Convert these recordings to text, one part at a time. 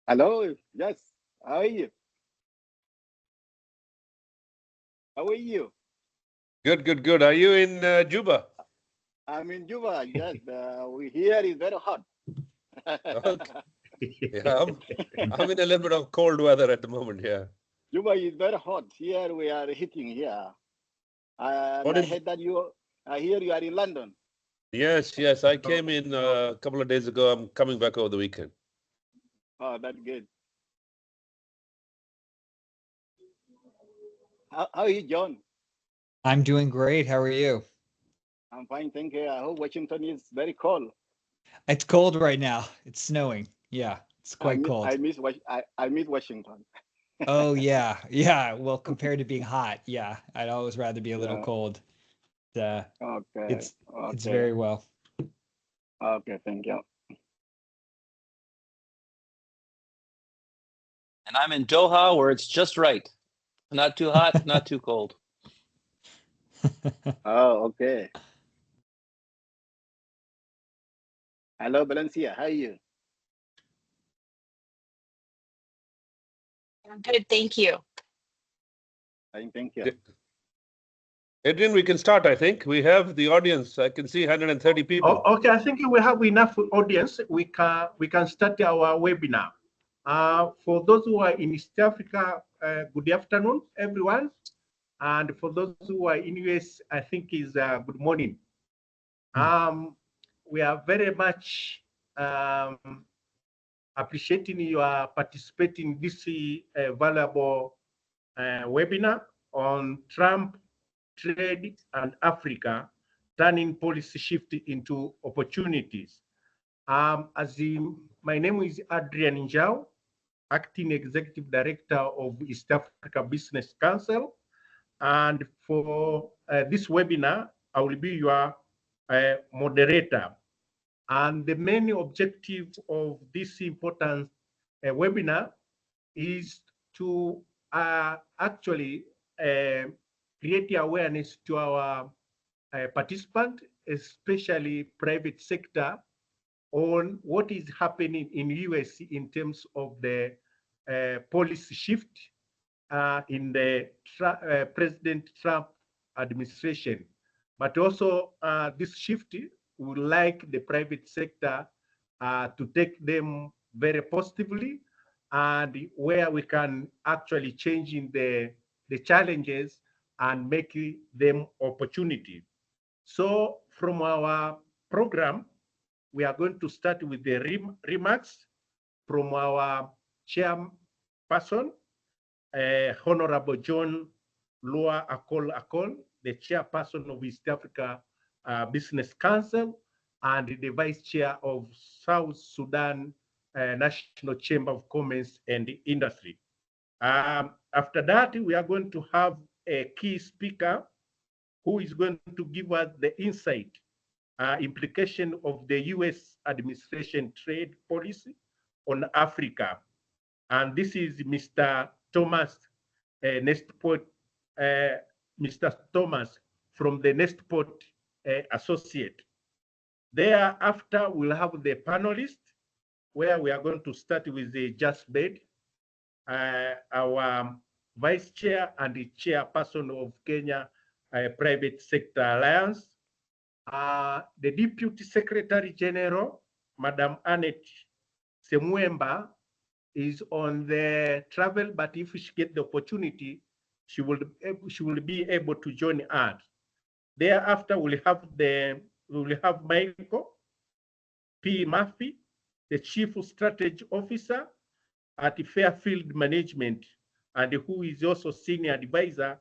Hello, yes. How are you? How are you? Good, good, good. Are you in Juba? I'm in Juba. Yes, we here is very hot. Okay. Yeah, I'm in a little bit of cold weather at the moment. Yeah. Juba is very hot. Here we are hitting here. And What I is? heard that I hear you are in London. Yes, yes. I Oh, came in oh, a couple of days ago. I'm coming back over the weekend. Oh, that's good. How are you, John? I'm doing great. How are you? I'm fine, thank you. I hope Washington is very cold. It's cold right now. It's snowing. Yeah, it's quite I cold. miss I miss Washington. Oh yeah, yeah. Well, compared to being hot, yeah, I'd always rather be a little Yeah. cold. Uh, Okay. it's Okay. very well. Okay. Thank you. And I'm in Doha where it's just right. Not too hot, not too cold. Oh, okay. Hello, Valencia. How are you? I'm good, thank you. Fine, thank you. Adrian, we can start. I think we have the audience. I can see 130 people. okay, I think we have enough audience. We can start our webinar. For those who are in East Africa, good afternoon, everyone. And for those who are in US, I think is good morning. We are very much appreciating your participating in this valuable webinar on Trump, trade, and Africa, turning policy shift into opportunities. My name is Adrian Njau, Acting Executive Director of East Africa Business Council. And for this webinar, I will be your moderator. And the main objective of this important webinar is to actually create awareness to our participants, especially private sector, on what is happening in US in terms of the policy shift in the President Trump administration. But also this shift would like the private sector to take them very positively, and where we can actually change in the challenges and make them opportunity. So from our program, we are going to start with the remarks from our chairperson, Honorable John Lua Akol Akol, the chairperson of East Africa Business Council and the vice chair of South Sudan National Chamber of Commerce and Industry. After that, we are going to have a key speaker who is going to give us the insight, implication of the US administration trade policy on Africa. And this is Mr. Thomas Nestport, Mr. Thomas from the Nestport Associate. Thereafter, we'll have the panelists, where we are going to start with the Just Bed, our vice chair and the chairperson of Kenya Private Sector Alliance, the Deputy Secretary General, Madam Annette Semwemba, is on the travel, but if she get the opportunity, she will be able to join us. Thereafter, we'll have Michael P. Murphy, the Chief Strategy Officer at Fairfield Management, and who is also Senior Advisor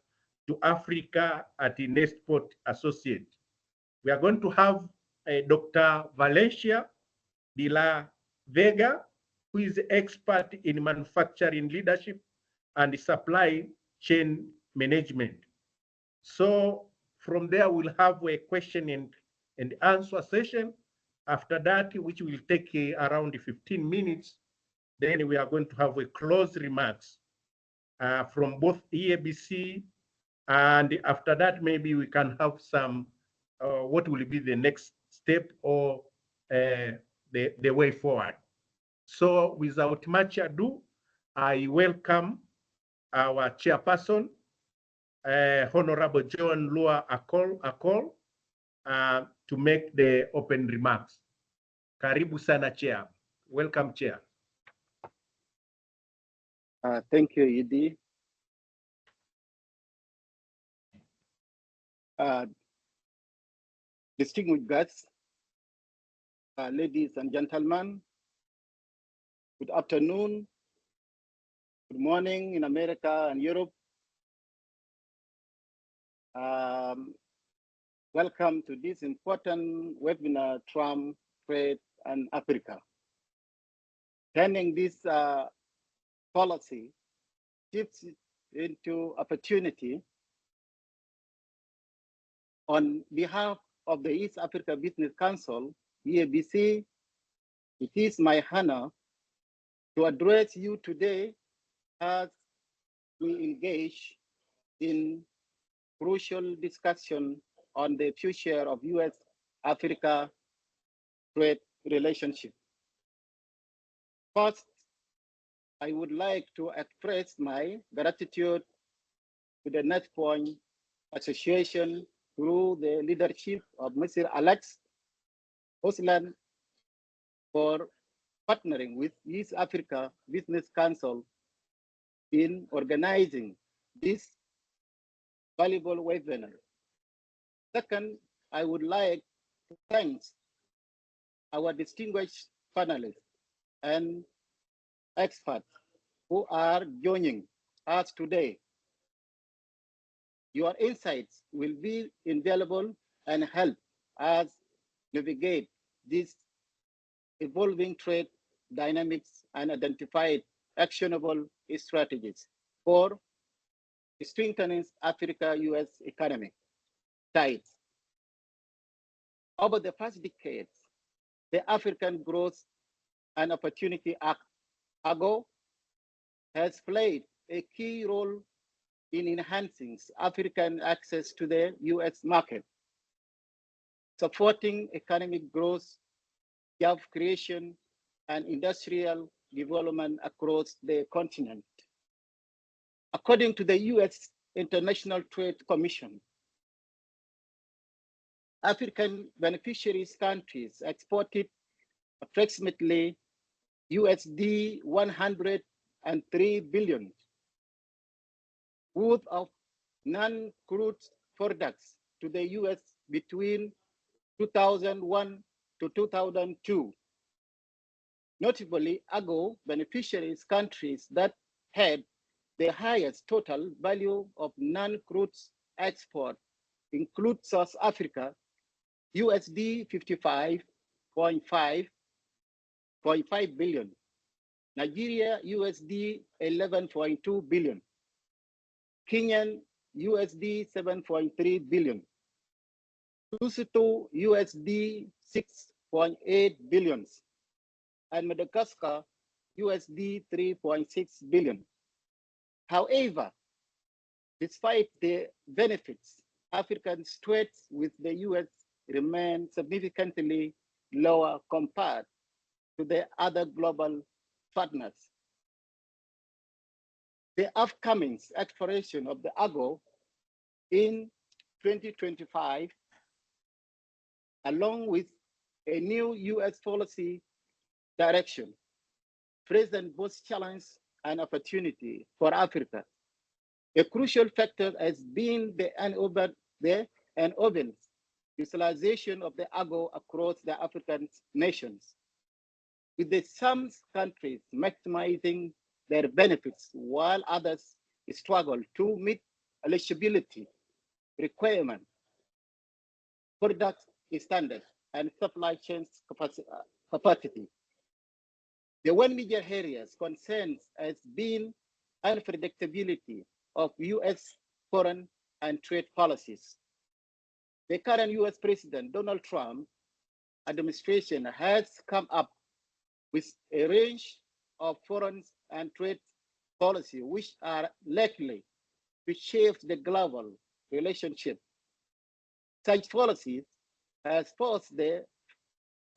to Africa at the Nestport Associate. We are going to have Dr. Valencia de la Vega, who is expert in manufacturing leadership and supply chain management. So from there, we'll have a question and answer session. After that, which will take around 15 minutes, then we are going to have a closed remarks from both EABC, and after that, maybe we can have some, what will be the next step or the way forward. So without much ado, I welcome our chairperson, Honorable John Lua Akol, to make the open remarks. Karibu sana, Chair. Welcome, Chair. Thank you, Edie. Distinguished guests, ladies and gentlemen, good afternoon, good morning in America and Europe. Welcome to this important webinar, Trump, Trade, and Africa. Turning this policy shifts into opportunity. On behalf of the East Africa Business Council, EABC, it is my honor to address you today as we engage in crucial discussion on the future of US-Africa trade relationship. First, I would like to express my gratitude to the NetPoint Association through the leadership of Mr. Alex Osland for partnering with East Africa Business Council in organizing this valuable webinar. Second, I would like to thank our distinguished panelists and experts who are joining us today. Your insights will be invaluable and help us navigate these evolving trade dynamics and identify actionable strategies for strengthening Africa-US economic ties. Over the past decades, the African Growth and Opportunity Act, AGO, has played a key role in enhancing African access to the US market, supporting economic growth, job creation, and industrial development across the continent. According to the US International Trade Commission, African beneficiaries countries exported approximately USD 103 billion worth of non-crude products to the US between 2001 to 2002. Notably, AGO beneficiaries countries that had the highest total value of non-crude export include South Africa, USD 55.5 billion, Nigeria, USD 11.2 billion, Kenyan, USD 7.3 billion, Lesotho, USD 6.8 billion, and Madagascar, USD 3.6 billion. However, despite the benefits, African trades with the US remain significantly lower compared to the other global partners. The upcoming expiration of the AGO in 2025, along with a new US policy direction, present both challenge and opportunity for Africa. A crucial factor has been the uneven utilization of the AGO across the African nations, with some countries maximizing their benefits while others struggle to meet eligibility requirements, product standards, and supply chain capacity. The one major areas concerns has been unpredictability of US foreign and trade policies. The current US President Donald Trump administration has come up with a range of foreign and trade policy which are likely to shape the global relationship. Such policies has forced the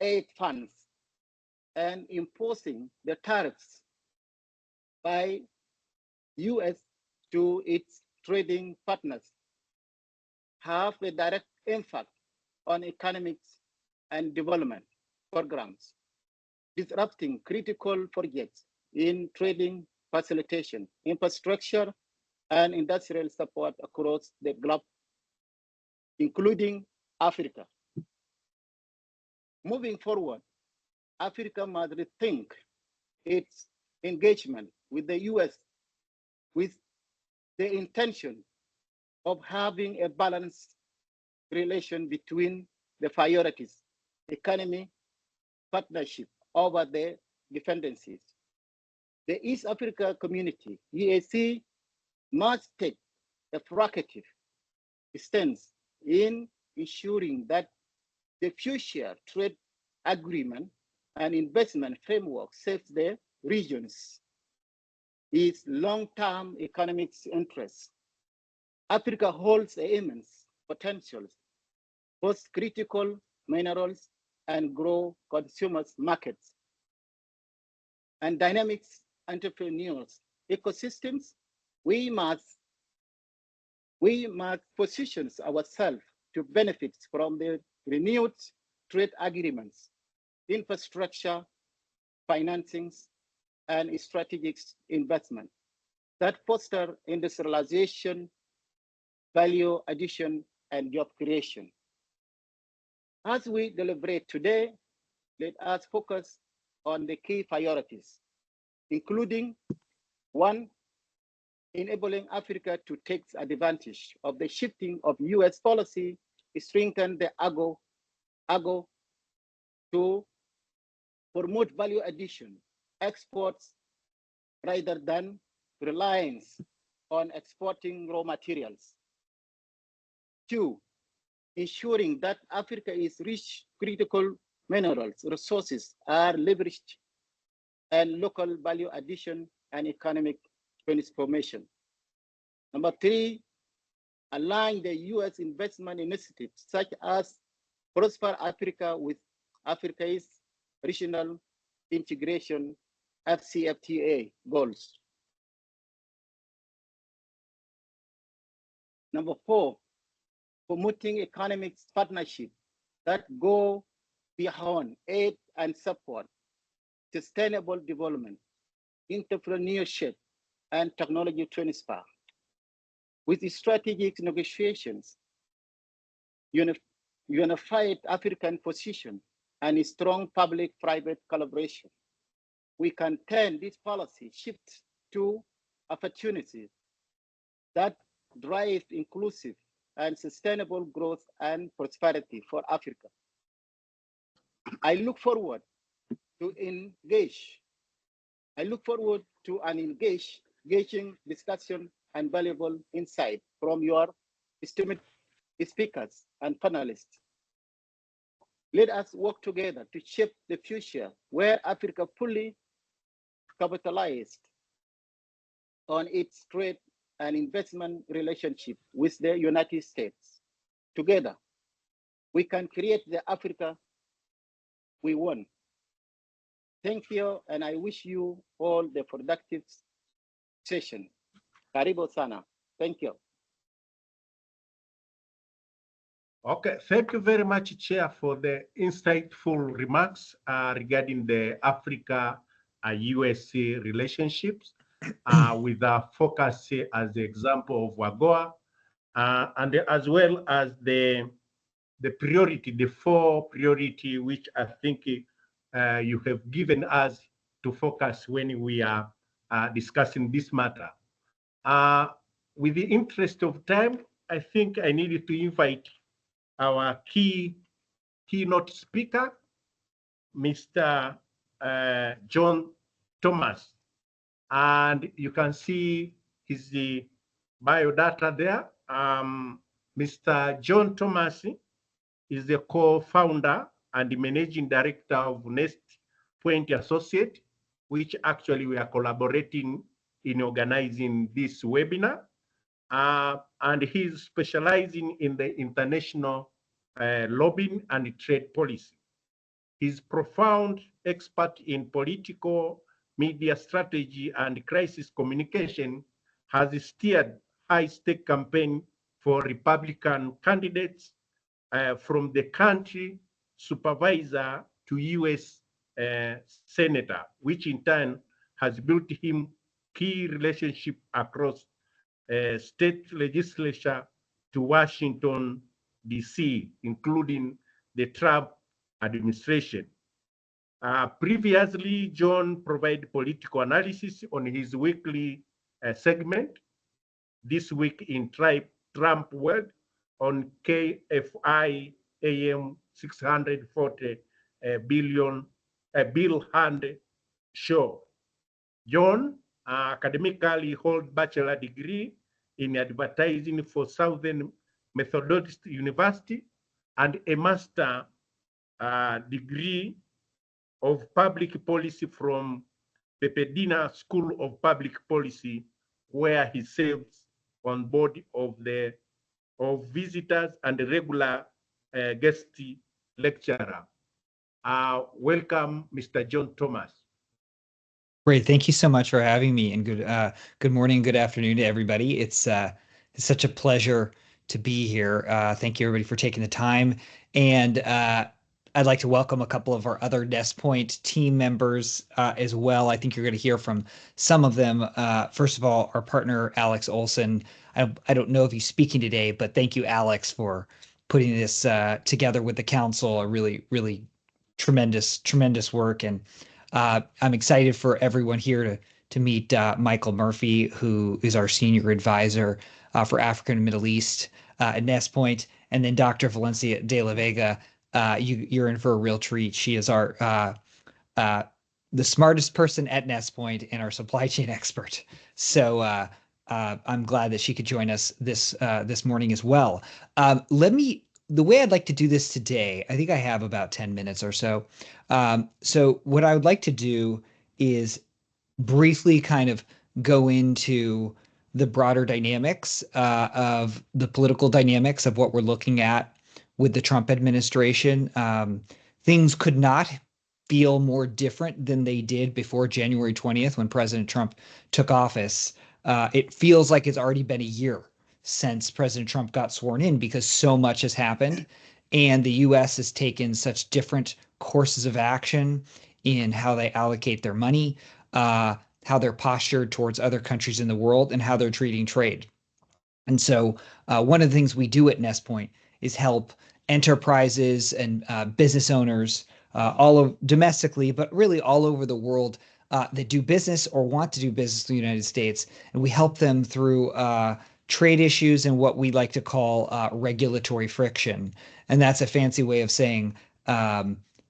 aid funds and imposing the tariffs by US to its trading partners have a direct impact on economics and development programs, disrupting critical projects in trading facilitation, infrastructure, and industrial support across the globe, including Africa. Moving forward, Africa must rethink its engagement with the US with the intention of having a balanced relation between the priorities, economy, partnership over the dependencies. The East Africa Community, EAC, must take a proactive stance in ensuring that the future trade agreement and investment framework serves the region's its long-term economic interests. Africa holds immense potential, both critical minerals and grow consumers markets and dynamic entrepreneurs ecosystems. We must position ourselves to benefit from the renewed trade agreements, infrastructure, financings, and strategic investment that foster industrialization, value addition, and job creation. As we deliberate today, let us focus on the key priorities, including one, enabling Africa to take advantage of the shifting of US policy, strengthen the AGO to promote value addition, exports rather than reliance on exporting raw materials. Two, ensuring that Africa's rich critical minerals resources are leveraged and local value addition and economic transformation. Number three, align the US investment initiatives such as Prosper Africa with Africa's regional integration FCFTA goals. Number four, promoting economic partnerships that go beyond aid and support, sustainable development, entrepreneurship, and technology transfer. With strategic negotiations, unified African position, and a strong public-private collaboration, we can turn this policy shift to opportunities that drive inclusive and sustainable growth and prosperity for Africa. I look forward to an engaging discussion and valuable insight from your esteemed speakers and panelists. Let us work together to shape the future where Africa fully capitalized on its trade and investment relationship with the United States. Together, we can create the Africa we want. Thank you, and I wish you all the productive session. Karibu sana. Thank you. Okay, thank you very much, Chair, for the insightful remarks regarding the Africa-USA relationships with a focus as the example of WAGOA, and as well as the priority, the four priority, which I think you have given us to focus when we are discussing this matter. With the interest of time, I think I needed to invite our keynote speaker, Mr. John Thomas. And you can see his biodata there. Mr. John Thomas is the co-founder and the managing director of Nest Point Associate, which actually we are collaborating in organizing this webinar. And he's specializing in the international lobbying and trade policy. His profound expert in political media strategy and crisis communication has steered high-stake campaign for Republican candidates from the country supervisor to U.S. senator, which in turn has built him key relationship across state legislature to Washington, D.C., including the Trump administration. Previously, John provided political analysis on his weekly segment, This Week in Trump World, on KFI AM 640 Bill Hand Show. John academically holds bachelor degree in advertising for Southern Methodist University and a master degree of public policy from the Pasadena School of Public Policy, where he serves on board of visitors and a regular guest lecturer. Welcome, Mr. John Thomas. Great. Thank you so much for having me, and good morning, good afternoon to everybody. It's such a pleasure to be here. Thank you everybody for taking the time. And I'd like to welcome a couple of our other Nest Point team members as well. I think you're going to hear from some of them. First of all, our partner, Alex Olson. I don't know if he's speaking today, but thank you, Alex, for putting this together with the council. A really, really tremendous work. And I'm excited for everyone here to meet Michael Murphy, who is our senior advisor for Africa and Middle East at Nest Point, and then Dr. Valencia de la Vega. You're in for a real treat. She is our the smartest person at Nest Point and our supply chain expert. So I'm glad that she could join us this morning as well. The way I'd like to do this today, I think I have about 10 minutes or so. So what I would like to do is briefly kind of go into the broader dynamics of the political dynamics of what we're looking at with the Trump administration. Things could not feel more different than they did before January 20th when President Trump took office. It feels like it's already been a year since President Trump got sworn in because so much has happened, and the U.S. has taken such different courses of action in how they allocate their money, how they're postured towards other countries in the world, and how they're treating trade. And so one of the things we do at Nest Point is help enterprises and business owners domestically, but really all over the world that do business or want to do business in the United States. And we help them through trade issues and what we like to call regulatory friction. And that's a fancy way of saying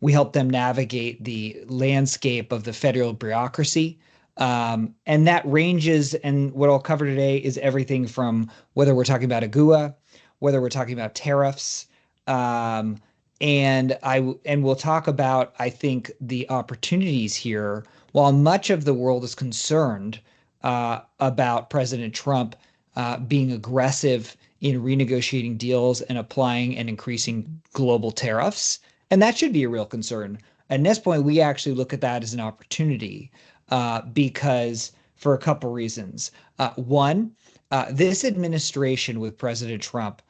we help them navigate the landscape of the federal bureaucracy. And that ranges, and what I'll cover today is everything from whether we're talking about AGUA, whether we're talking about tariffs, and we'll talk about, I think, the opportunities here. While much of the world is concerned about President Trump being aggressive in renegotiating deals and applying and increasing global tariffs, and that should be a real concern. At Nest Point, we actually look at that as an opportunity because for a couple reasons. One, this administration with President Trump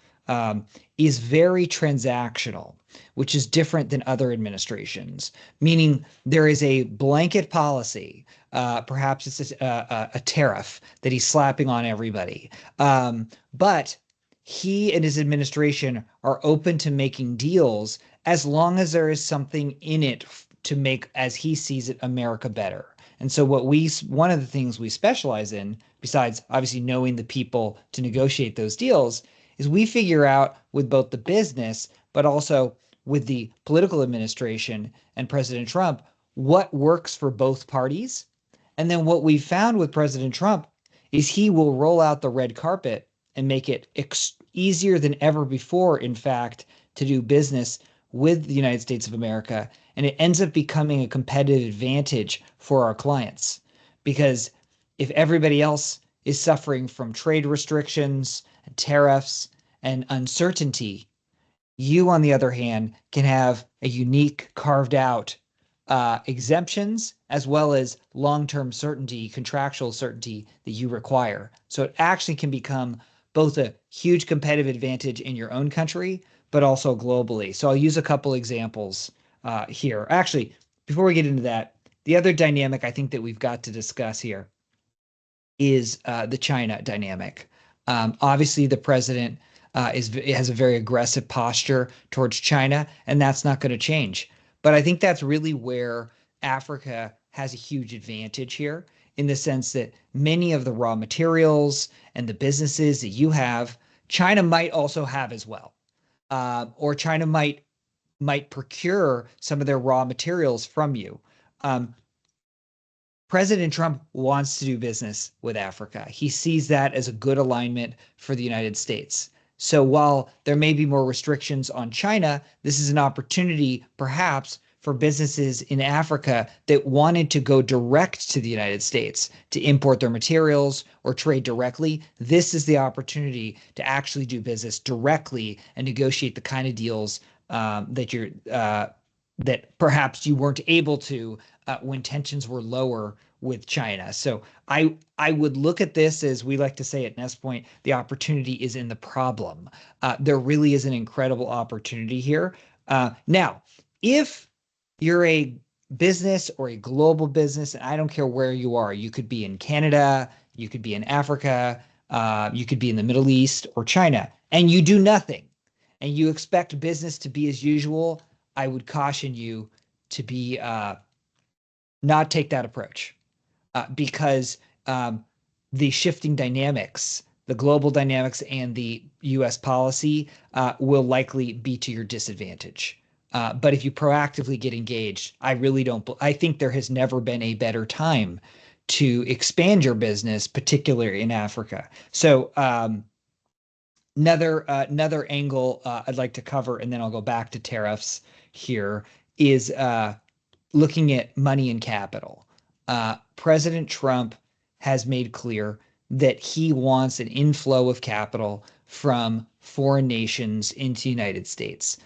is very transactional, which is different than other administrations, meaning there is a blanket policy. Perhaps it's a tariff that he's slapping on everybody. But he and his administration are open to making deals as long as there is something in it to make, as he sees it, America better. And so one of the things we specialize in, besides obviously knowing the people to negotiate those deals, is we figure out with both the business, but also with the political administration and President Trump, what works for both parties. And then what we found with President Trump is he will roll out the red carpet and make it easier than ever before, in fact, to do business with the United States of America. And it ends up becoming a competitive advantage for our clients. Because if everybody else is suffering from trade restrictions and tariffs and uncertainty, You, on the other hand, can have a unique carved out exemptions as well as long-term certainty, contractual certainty that you require. So it actually can become both a huge competitive advantage in your own country, but also globally. So I'll use a couple examples here. Actually, before we get into that, the other dynamic I think that we've got to discuss here is the China dynamic. Obviously, the president has a very aggressive posture towards China, and that's not going to change. But I think that's really where Africa has a huge advantage here, in the sense that many of the raw materials and the businesses that you have, China might also have as well, or China might procure some of their raw materials from you. President Trump wants to do business with Africa. He sees that as a good alignment for the United States. So while there may be more restrictions on China, this is an opportunity perhaps for businesses in Africa that wanted to go direct to the United States to import their materials or trade directly. This is the opportunity to actually do business directly and negotiate the kind of deals that perhaps you weren't able to when tensions were lower with China. So I would look at this, as we like to say at Nest Point, the opportunity is in the problem. There really is an incredible opportunity here. Now, if you're a business or a global business, and I don't care where you are, you could be in Canada, you could be in Africa, you could be in the Middle East or China, and you do nothing, and you expect business to be as usual, I would caution you to be not take that approach, because the shifting dynamics, the global dynamics and the U.S. policy will likely be to your disadvantage. But if you proactively get engaged, I think there has never been a better time to expand your business, particularly in Africa. So another angle I'd like to cover, and then I'll go back to tariffs here, is looking at money and capital. President Trump has made clear that he wants an inflow of capital from foreign nations into the United States.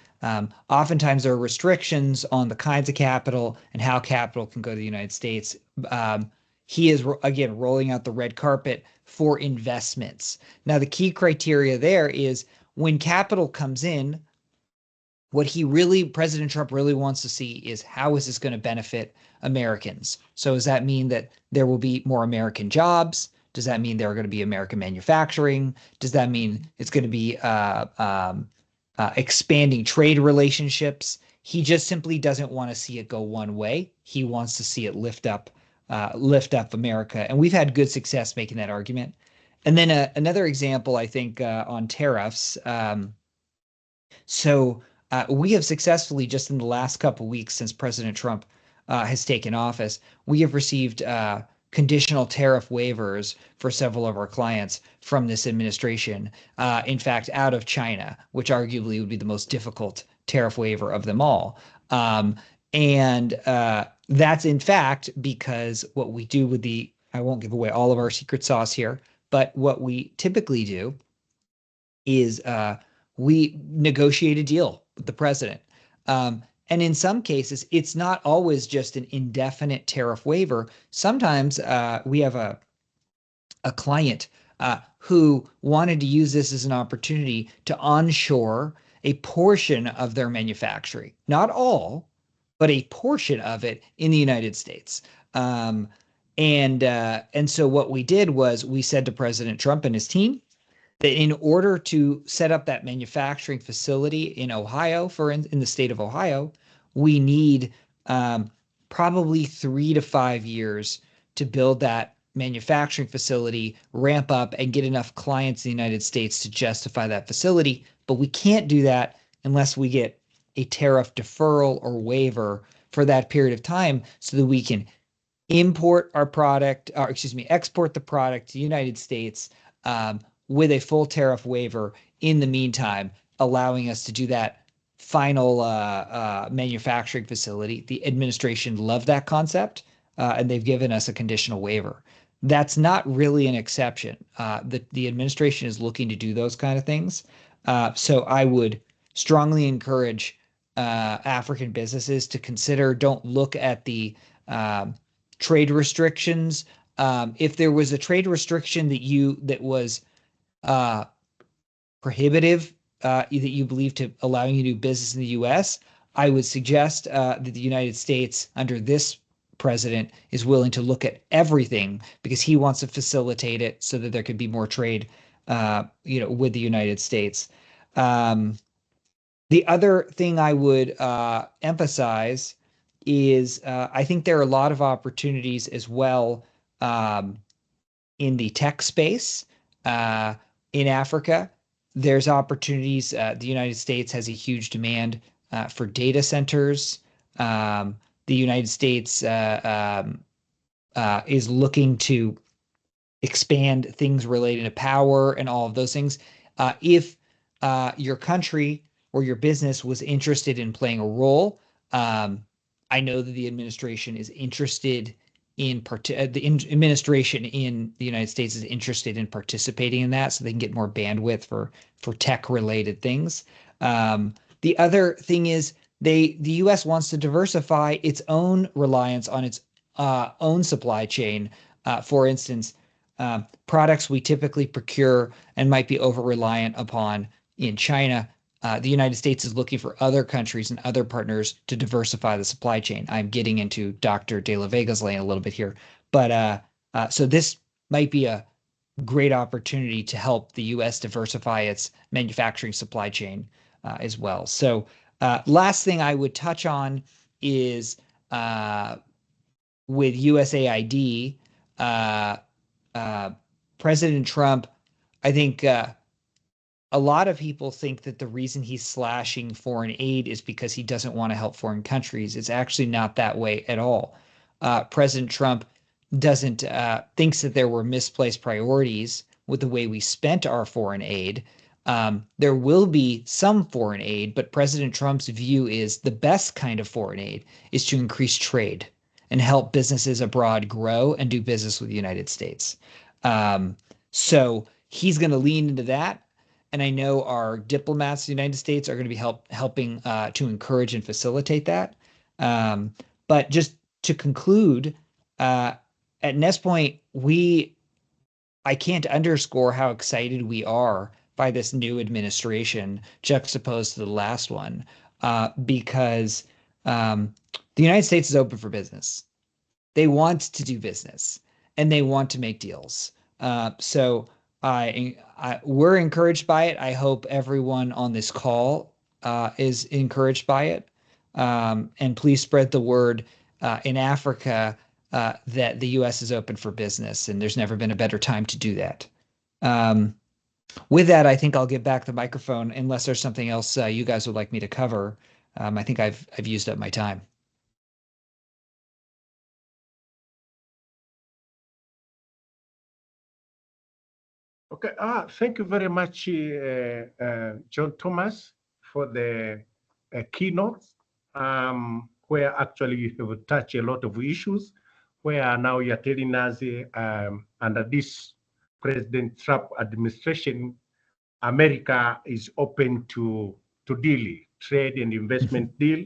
Oftentimes there are restrictions on the kinds of capital and how capital can go to the United States. He is, again, rolling out the red carpet for investments. Now, the key criteria there is when capital comes in, what President Trump really wants to see is, how is this going to benefit Americans? So does that mean that there will be more American jobs? Does that mean there are going to be American manufacturing? Does that mean it's going to be expanding trade relationships? He just simply doesn't want to see it go one way. He wants to see it lift up America. And we've had good success making that argument. And then another example, I think, on tariffs. We have successfully, just in the last couple of weeks since President Trump has taken office, we have received conditional tariff waivers for several of our clients from this administration. In fact, out of China, which arguably would be the most difficult tariff waiver of them all. And that's in fact because what we do with I won't give away all of our secret sauce here, but what we typically do is we negotiate a deal with the president. And in some cases, it's not always just an indefinite tariff waiver. Sometimes we have a client who wanted to use this as an opportunity to onshore a portion of their manufacturing, not all, but a portion of it in the United States. And so what we did was we said to President Trump and his team that in order to set up that manufacturing facility in Ohio, in the state of Ohio, we need probably 3 to 5 years to build that manufacturing facility, ramp up, and get enough clients in the United States to justify that facility. But we can't do that unless we get a tariff deferral or waiver for that period of time, so that we can export the product to the United States with a full tariff waiver in the meantime, allowing us to do that final manufacturing facility. The administration loved that concept, and they've given us a conditional waiver. That's not really an exception. The administration is looking to do those kind of things. So I would strongly encourage African businesses to consider. Don't look at the trade restrictions. If there was a trade restriction that was prohibitive, that you believe to allowing you to do business in the U.S., I would suggest that the United States, under this president, is willing to look at everything because he wants to facilitate it so that there could be more trade, with the United States. The other thing I would emphasize is I think there are a lot of opportunities as well in the tech space in Africa. There's opportunities. The United States has a huge demand for data centers. The United States is looking to expand things related to power and all of those things. If your country or your business was interested in playing a role, I know that the administration is interested in administration in the United States is interested in participating in that so they can get more bandwidth for tech related things. The other thing is the US wants to diversify its own reliance on its own supply chain. For instance, products we typically procure and might be over reliant upon in China. The United States is looking for other countries and other partners to diversify the supply chain. I'm getting into Dr. De La Vega's lane a little bit here, but so this might be a great opportunity to help the U.S. diversify its manufacturing supply chain as well. So last thing I would touch on is with USAID, President Trump, I think a lot of people think that the reason he's slashing foreign aid is because he doesn't want to help foreign countries. It's actually not that way at all. President Trump doesn't thinks that there were misplaced priorities with the way we spent our foreign aid. There will be some foreign aid, but President Trump's view is the best kind of foreign aid is to increase trade and help businesses abroad grow and do business with the United States. So he's going to lean into that. And I know our diplomats in the United States are going to be helping to encourage and facilitate that. But just to conclude, at NestPoint, I can't underscore how excited we are by this new administration juxtaposed to the last one, because the United States is open for business. They want to do business and they want to make deals. So we're encouraged by it. I hope everyone on this call is encouraged by it. And please spread the word in Africa that the U.S. is open for business, and there's never been a better time to do that. With that, I think I'll give back the microphone unless there's something else you guys would like me to cover. I think I've used up my time. Okay, thank you very much, John Thomas, for the keynote, where actually you have touched a lot of issues, where now you're telling us under this President Trump administration, America is open to deal, trade and investment deal,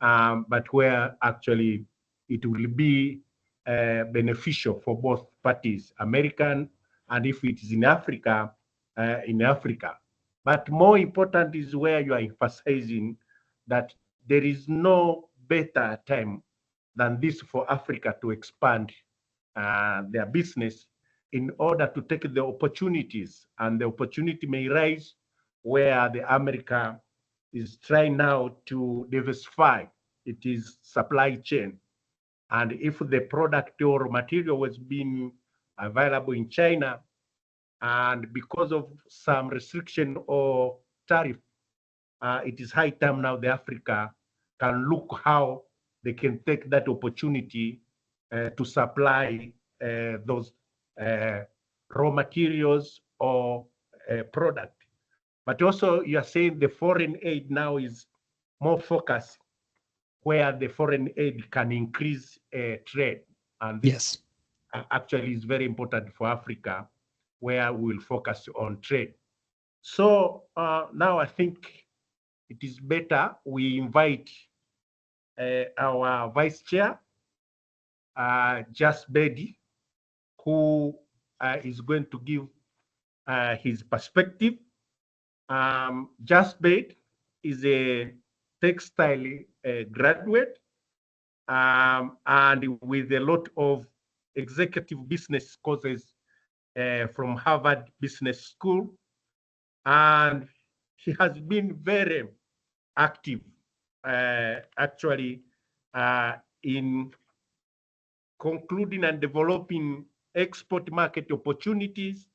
but where actually it will be beneficial for both parties, American, and if it is in Africa, in Africa. But more important is where you are emphasizing that there is no better time than this for Africa to expand their business in order to take the opportunities. And the opportunity may rise where the America is trying now to diversify its supply chain. And if the product or material was being available in China, and because of some restriction or tariff, it is high time now the Africa can look how they can take that opportunity to supply those raw materials or product. But also you are saying the foreign aid now is more focused where the foreign aid can increase trade. And this actually is very important for Africa, where we will focus on trade. So now I think it is better we invite our Vice Chair, Just Bedi, who is going to give his perspective. Just Bedi is a textile graduate and with a lot of executive business courses from Harvard Business School. And he has been very active, actually, in concluding and developing export market opportunities,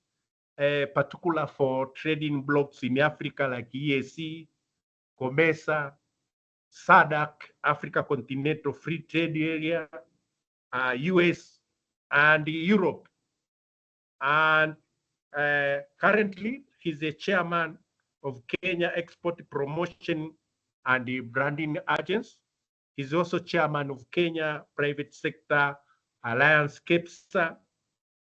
particular for trading blocks in Africa like EAC, COMESA, SADC, Africa Continental Free Trade Area, US, and Europe. And currently, he's a chairman of Kenya Export Promotion and Branding Agency. He's also chairman of Kenya Private Sector Alliance KEPSA,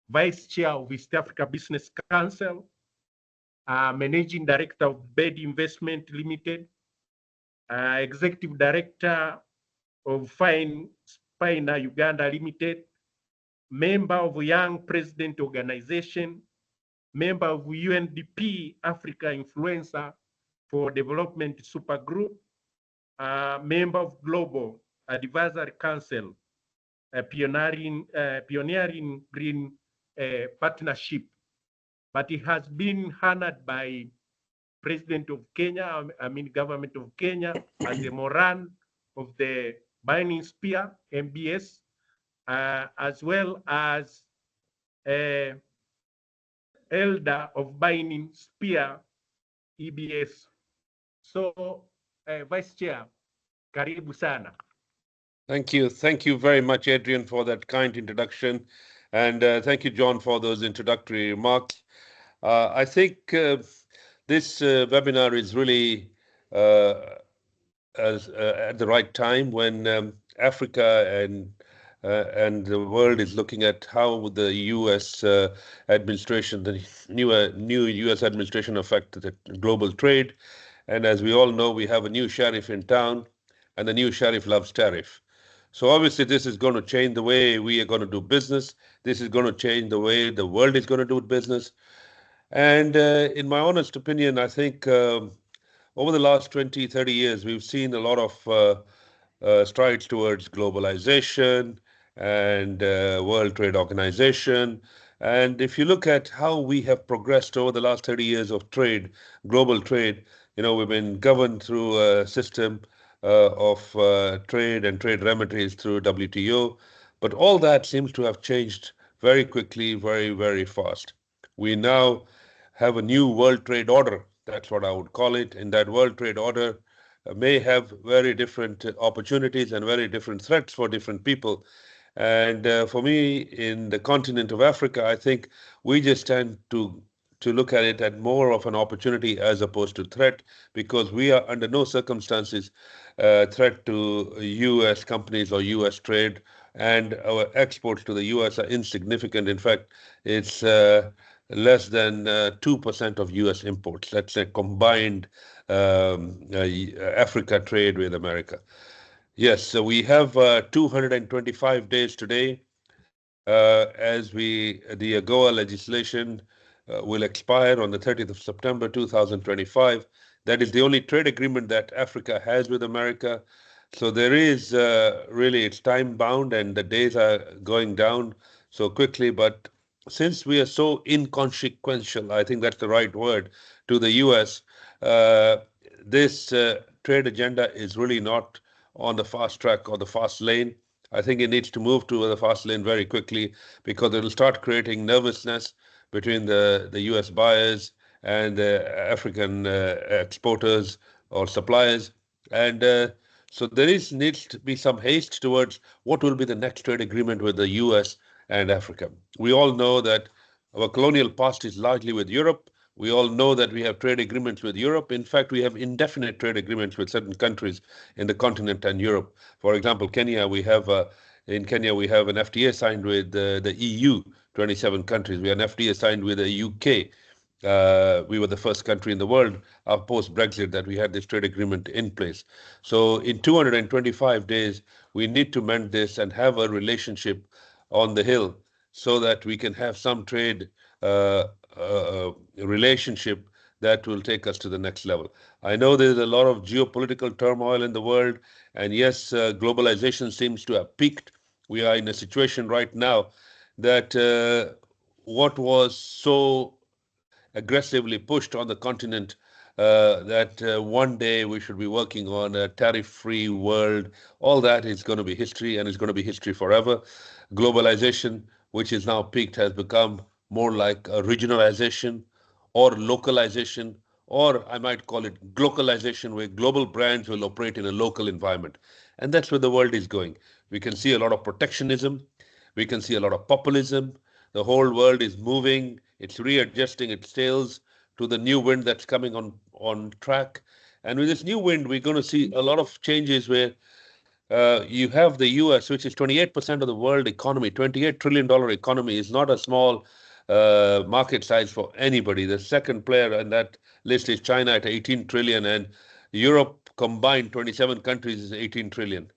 vice chair of East Africa Business Council, managing director of Bedi Investment Limited, executive director of Spina Uganda Limited, member of Young President Organization, member of UNDP Africa Influencer for Development Supergroup, member of Global Advisory Council, pioneering green partnership. But it has been honored by President of Kenya, government of Kenya, as a Moran of the Binding Spear, MBS, as well as Elder of Binding Spear, EBS. So, Vice Chair, karibu sana. Thank you. Thank you very much, Adrian, for that kind introduction. And thank you, John, for those introductory remarks. I think this webinar is really at the right time when Africa and the world is looking at how the U.S. administration, the new U.S. administration affected the global trade. And as we all know, we have a new sheriff in town, and the new sheriff loves tariff. So obviously, this is going to change the way we are going to do business. This is going to change the way the world is going to do business. And in my honest opinion, I think over the last 20, 30 years, we've seen a lot of strides towards globalization and World Trade Organization. And if you look at how we have progressed over the last 30 years of trade, global trade, we've been governed through a system of trade and trade remedies through WTO. But all that seems to have changed very quickly, very, very fast. We now have a new World Trade Order. That's what I would call it. And that World Trade Order may have very different opportunities and very different threats for different people. And for me, in the continent of Africa, I think we just tend to look at it as more of an opportunity as opposed to threat, because we are under no circumstances threat to U.S. companies or U.S. trade, and our exports to the U.S. are insignificant. In fact, it's less than 2% of U.S. imports. That's a combined Africa trade with America. Yes, so we have 225 days today as the AGOA legislation will expire on the 30th of September 2025. That is the only trade agreement that Africa has with America. So there is really, it's time bound and the days are going down so quickly. But since we are so inconsequential, I think that's the right word, to the US, this trade agenda is really not on the fast track or the fast lane. I think it needs to move to the fast lane very quickly, because it'll start creating nervousness between the US buyers and the African exporters or suppliers. And so there needs to be some haste towards what will be the next trade agreement with the US and Africa. We all know that our colonial past is largely with Europe. We all know that we have trade agreements with Europe. In fact, we have indefinite trade agreements with certain countries in the continent and Europe. For example, Kenya, we have an FTA signed with the EU, 27 countries. We have an FTA signed with the UK. We were the first country in the world post-Brexit that we had this trade agreement in place. So in 225 days, we need to mend this and have a relationship on the hill so that we can have some trade relationship that will take us to the next level. I know there's a lot of geopolitical turmoil in the world, and yes, globalization seems to have peaked. We are in a situation right now that what was so aggressively pushed on the continent that one day we should be working on a tariff-free world. All that is going to be history, and it's going to be history forever. Globalization, which is now peaked, has become more like a regionalization or localization, or I might call it globalization, where global brands will operate in a local environment. And that's where the world is going. We can see a lot of protectionism. We can see a lot of populism. The whole world is moving. It's readjusting its sails to the new wind that's coming on track. And with this new wind, we're going to see a lot of changes where you have the US, which is 28% of the world economy. $28 trillion economy is not a small market size for anybody. The second player on that list is China at 18 trillion, and Europe combined, 27 countries, is 18 trillion.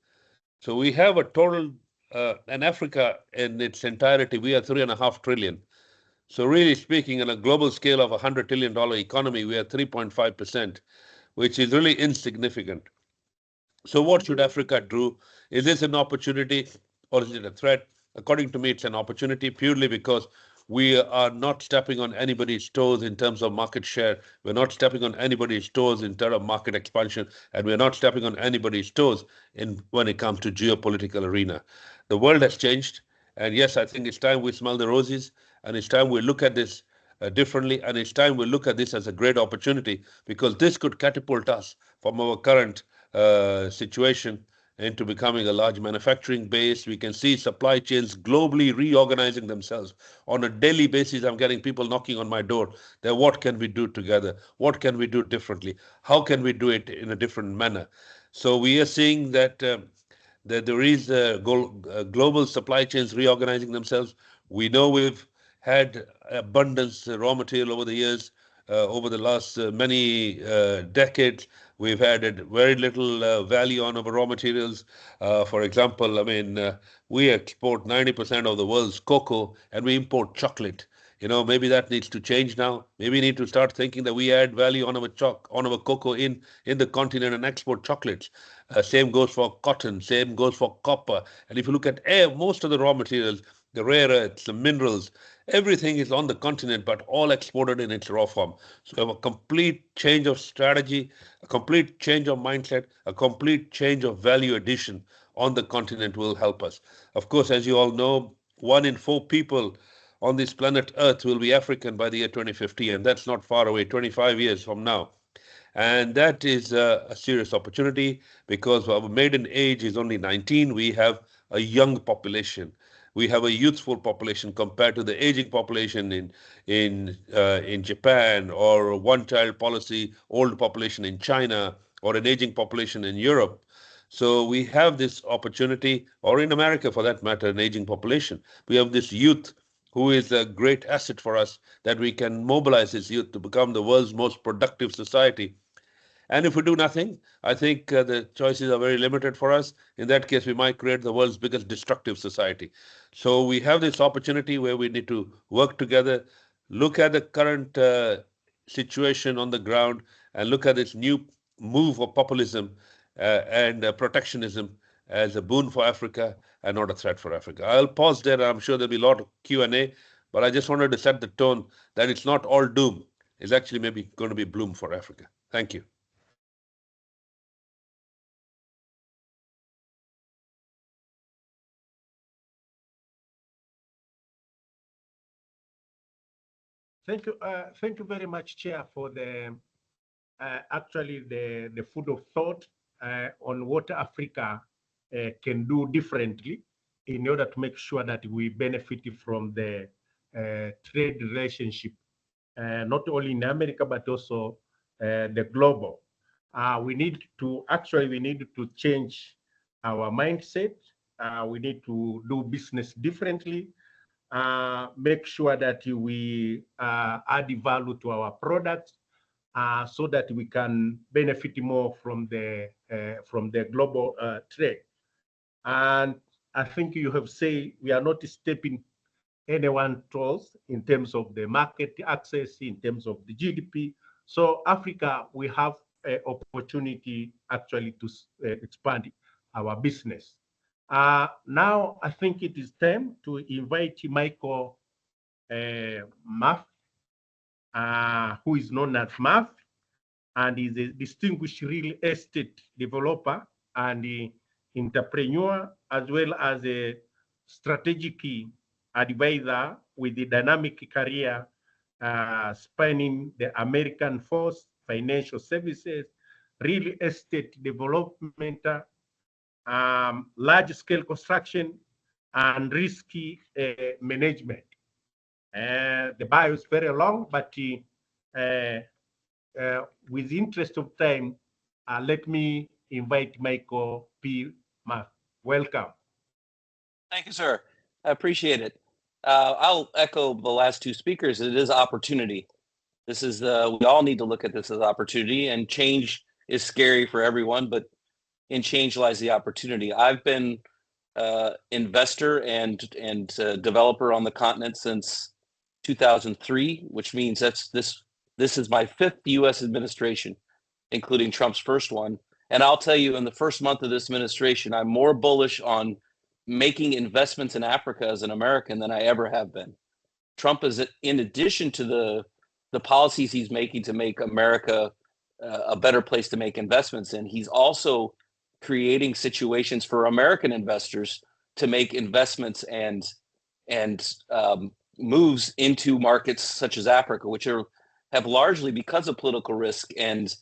So we have a total, and Africa in its entirety, we are 3.5 trillion. So really speaking, on a global scale of $100 trillion economy, we are 3.5%, which is really insignificant. So what should Africa do? Is this an opportunity or is it a threat? According to me, it's an opportunity purely because we are not stepping on anybody's toes in terms of market share. We're not stepping on anybody's toes in terms of market expansion, and we're not stepping on anybody's toes when it comes to geopolitical arena. The world has changed, and yes, I think it's time we smell the roses, and it's time we look at this differently, and it's time we look at this as a great opportunity because this could catapult us from our current situation into becoming a large manufacturing base. We can see supply chains globally reorganizing themselves. On a daily basis, I'm getting people knocking on my door. What can we do together? What can we do differently? How can we do it in a different manner? So we are seeing that there is global supply chains reorganizing themselves. We know we've had abundance raw material over the years, over the last many decades. We've added very little value on our raw materials. For example, I mean, we export 90% of the world's cocoa and we import chocolate. You know, maybe that needs to change now. Maybe we need to start thinking that we add value on our cocoa in the continent and export chocolates. Same goes for cotton, same goes for copper. And if you look at most of the raw materials, the rare earths, the minerals, everything is on the continent, but all exported in its raw form. So we have a complete change of strategy, a complete change of mindset, a complete change of value addition on the continent will help us. Of course, as you all know, 1 in 4 people on this planet Earth will be African by the year 2050, and that's not far away, 25 years from now. And that is a serious opportunity because our maiden age is only 19. We have a young population. We have a youthful population compared to the aging population in Japan, or a one-child policy, old population in China, or an aging population in Europe. So we have this opportunity, or in America for that matter, an aging population. We have this youth who is a great asset for us, that we can mobilize this youth to become the world's most productive society. And if we do nothing, I think the choices are very limited for us. In that case, we might create the world's biggest destructive society. So we have this opportunity where we need to work together, look at the current situation on the ground, and look at this new move of populism and protectionism as a boon for Africa and not a threat for Africa. I'll pause there. I'm sure there'll be a lot of Q&A, but I just wanted to set the tone that it's not all doom. It's actually maybe going to be bloom for Africa. Thank you. Thank you very much, Chair, for the actually the food of thought on what Africa can do differently in order to make sure that we benefit from the trade relationship, not only in America, but also the global. We need to change our mindset. We need to do business differently. make sure that we add value to our products so that we can benefit more from the global trade. And I think you have said we are not stepping anyone's toes in terms of the market access, in terms of the GDP. So Africa, we have an opportunity actually to expand our business. Now, I think it is time to invite Michael Murphy, who is known as Murphy, and is a distinguished real estate developer and entrepreneur, as well as a strategic advisor with a dynamic career spanning the American force, financial services, real estate development, large-scale construction, and risky management. The bio is very long, but with the interest of time, let me invite Michael P. Murphy. Welcome. Thank you, sir. I appreciate it. I'll echo the last two speakers. It is opportunity. This is we all need to look at this as opportunity, and change is scary for everyone, but in change lies the opportunity. I've been investor and developer on the continent since 2003, which means this is my 5th U.S. administration, including Trump's first one. And I'll tell you, in the first month of this administration, I'm more bullish on making investments in Africa as an American than I ever have been. Trump is, in addition to the policies he's making to make America a better place to make investments in, he's also creating situations for American investors to make investments and moves into markets such as Africa, which have largely, because of political risk and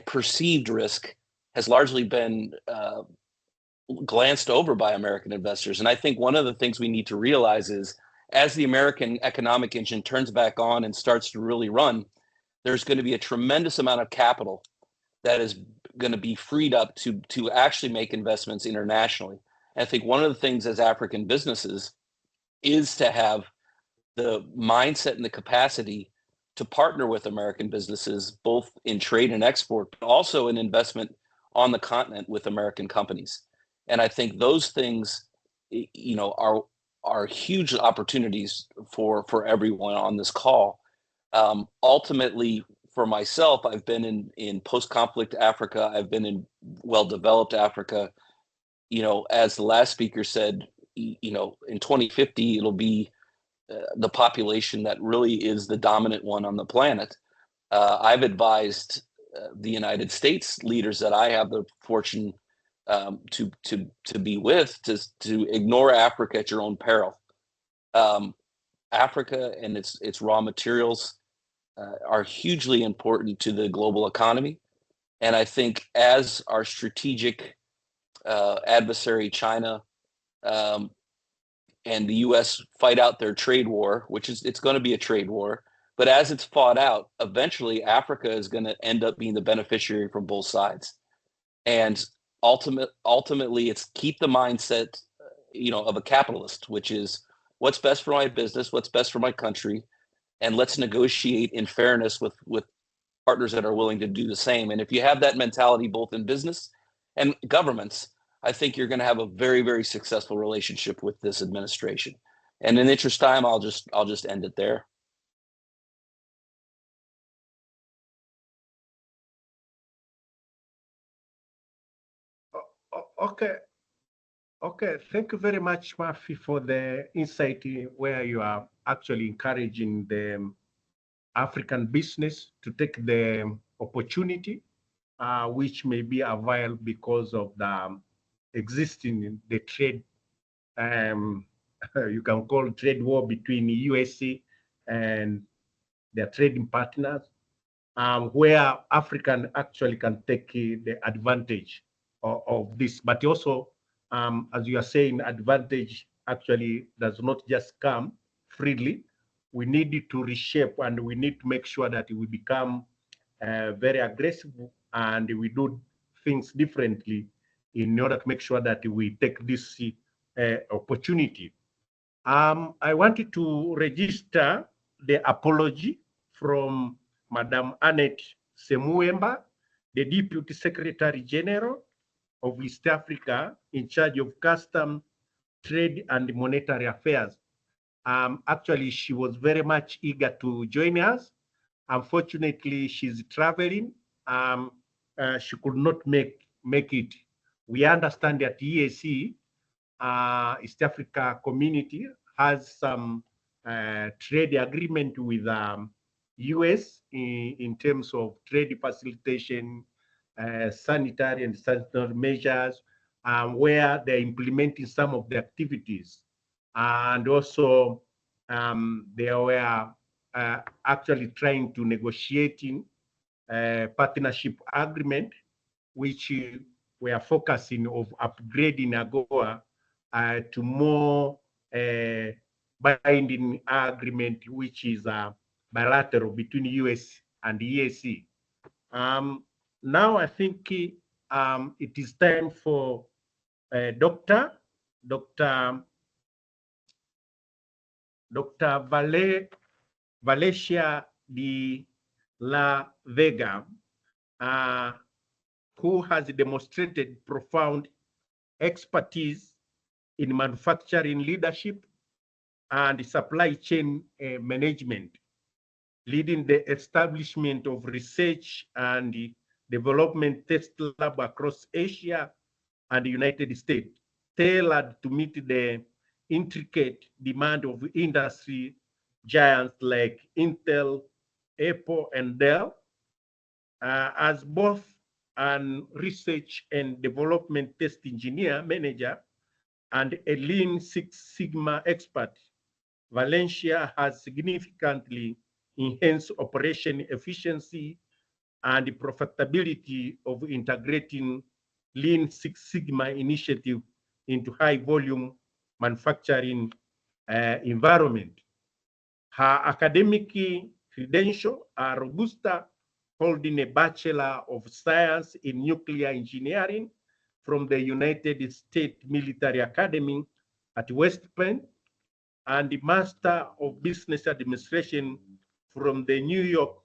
perceived risk, has largely been glanced over by American investors. And I think one of the things we need to realize is, as the American economic engine turns back on and starts to really run, there's going to be a tremendous amount of capital that is going to be freed up to actually make investments internationally. And I think one of the things as African businesses is to have the mindset and the capacity to partner with American businesses, both in trade and export, but also in investment on the continent with American companies. And I think those things, are huge opportunities for everyone on this call. Ultimately, for myself, I've been in post-conflict Africa. I've been in well-developed Africa. As the last speaker said, in 2050, it'll be the population that really is the dominant one on the planet. I've advised the United States leaders that I have the fortune to be with to ignore Africa at your own peril. Africa and its raw materials are hugely important to the global economy. And I think as our strategic adversary, China, and the US fight out their trade war, it's going to be a trade war, but as it's fought out, eventually Africa is going to end up being the beneficiary from both sides. And ultimately, it's keep the mindset, of a capitalist, which is what's best for my business, what's best for my country, and let's negotiate in fairness with partners that are willing to do the same. And if you have that mentality both in business and governments, I think you're going to have a very, very successful relationship with this administration. And in the interest of time, I'll just end it there. Okay. Thank you very much, Murphy, for the insight where you are actually encouraging the African business to take the opportunity, which may be available because of the existing the trade, you can call trade war between the USA and their trading partners, where African actually can take the advantage of this. But also, as you are saying, advantage actually does not just come freely. We need to reshape, and we need to make sure that we become very aggressive and we do things differently in order to make sure that we take this opportunity. I wanted to register the apology from Madam Annette Semuemba, the Deputy Secretary General of East Africa in charge of Customs, Trade and Monetary Affairs. Actually, she was very much eager to join us. Unfortunately, she's traveling. She could not make it. We understand that EAC, East Africa Community, has some trade agreement with US in terms of trade facilitation, sanitary and sanitary measures, where they're implementing some of the activities. And also, they were actually trying to negotiating a partnership agreement, which we are focusing of upgrading AGOA to more binding agreement, which is bilateral between US and EAC. Now I think it is time for Dr. Valencia de la Vega, who has demonstrated profound expertise in manufacturing leadership and supply chain management, leading the establishment of research and development test lab across Asia and the United States, tailored to meet the intricate demand of industry giants like Intel, Apple, and Dell. As both an research and development test engineer manager and a Lean Six Sigma expert, Valencia has significantly enhanced operation efficiency and the profitability of integrating Lean Six Sigma initiative into high volume manufacturing environment. Her academic credentials are robust, holding a Bachelor of Science in Nuclear Engineering from the United States Military Academy at West Point, and the Master of Business Administration from the New York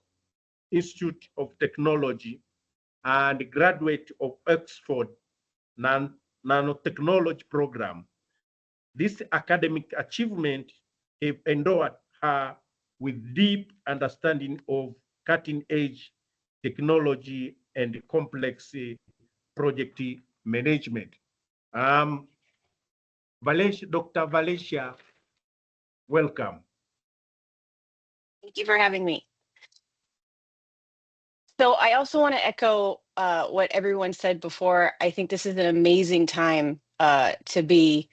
Institute of Technology, and graduate of Oxford Nanotechnology Program. This academic achievement have endowed her with deep understanding of cutting-edge technology and complex project management. Dr. Valencia, welcome. Thank you for having me. So I also want to echo what everyone said before. I think this is an amazing time to be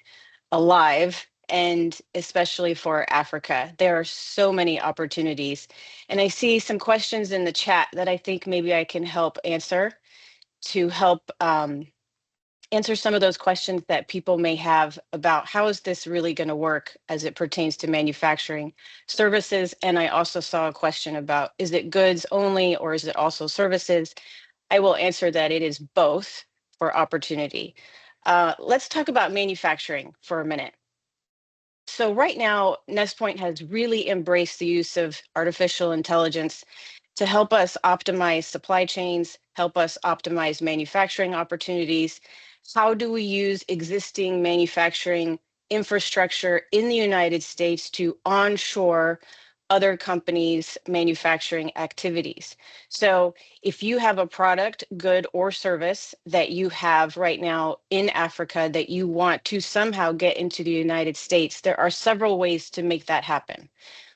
alive, and especially for Africa. There are so many opportunities. And I see some questions in the chat that I think maybe I can help answer to help answer some of those questions that people may have about how is this really going to work as it pertains to manufacturing services. And I also saw a question about, is it goods only or is it also services? I will answer that it is both for opportunity. Let's talk about manufacturing for a minute. So right now, NestPoint has really embraced the use of artificial intelligence to help us optimize supply chains, help us optimize manufacturing opportunities. How do we use existing manufacturing infrastructure in the United States to onshore other companies' manufacturing activities? So if you have a product, good, or service that you have right now in Africa that you want to somehow get into the United States, there are several ways to make that happen.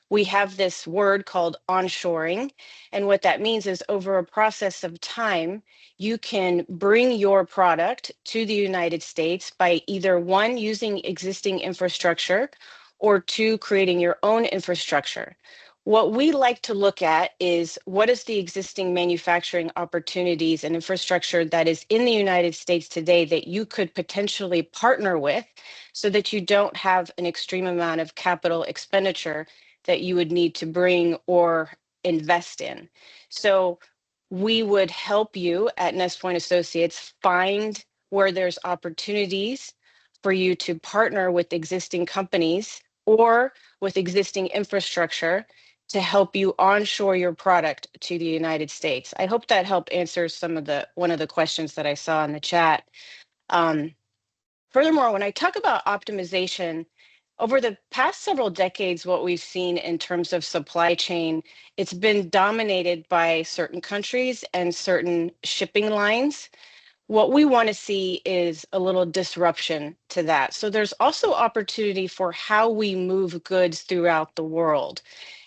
We have this word called onshoring. And what that means is over a process of time, you can bring your product to the United States by either one, using existing infrastructure, or two, creating your own infrastructure. What we like to look at is what is the existing manufacturing opportunities and infrastructure that is in the United States today that you could potentially partner with so that you don't have an extreme amount of capital expenditure that you would need to bring or invest in. So we would help you at NestPoint Associates find where there's opportunities for you to partner with existing companies or with existing infrastructure to help you onshore your product to the United States. I hope that helped answer one of the questions that I saw in the chat. Furthermore, when I talk about optimization, over the past several decades, what we've seen in terms of supply chain, it's been dominated by certain countries and certain shipping lines. What we want to see is a little disruption to that. So there's also opportunity for how we move goods throughout the world.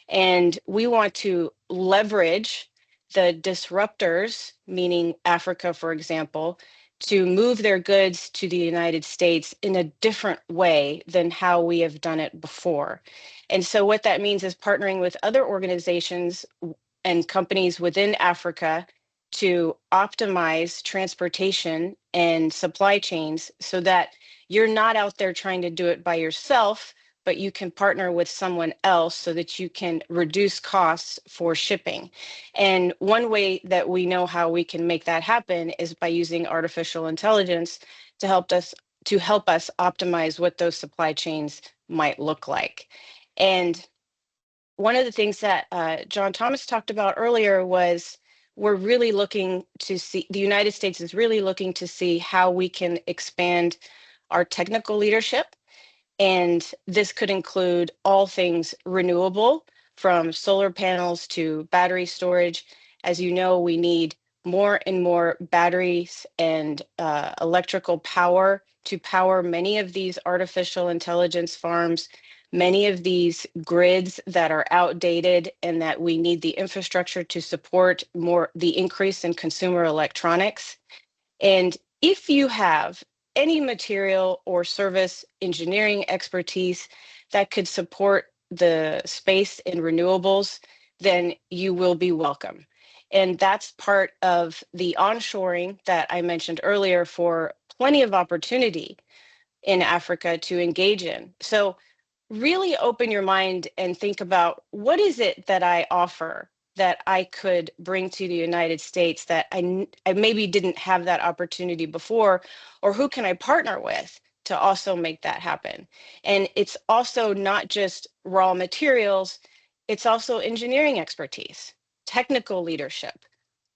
And we want to leverage the disruptors, meaning Africa, for example, to move their goods to the United States in a different way than how we have done it before. And so what that means is partnering with other organizations and companies within Africa to optimize transportation and supply chains so that you're not out there trying to do it by yourself, but you can partner with someone else so that you can reduce costs for shipping. And one way that we know how we can make that happen is by using artificial intelligence to help us optimize what those supply chains might look like. And one of the things that John Thomas talked about earlier was we're really looking to see, the United States is really looking to see how we can expand our technical leadership. And this could include all things renewable, from solar panels to battery storage. As you know, we need more and more batteries and electrical power to power many of these artificial intelligence farms, many of these grids that are outdated, and that we need the infrastructure to support more the increase in consumer electronics. And if you have any material or service engineering expertise that could support the space in renewables, then you will be welcome. And that's part of the onshoring that I mentioned earlier for plenty of opportunity in Africa to engage in. So really open your mind and think about, what is it that I offer that I could bring to the United States that I maybe didn't have that opportunity before, or who can I partner with to also make that happen? And it's also not just raw materials, it's also engineering expertise, technical leadership.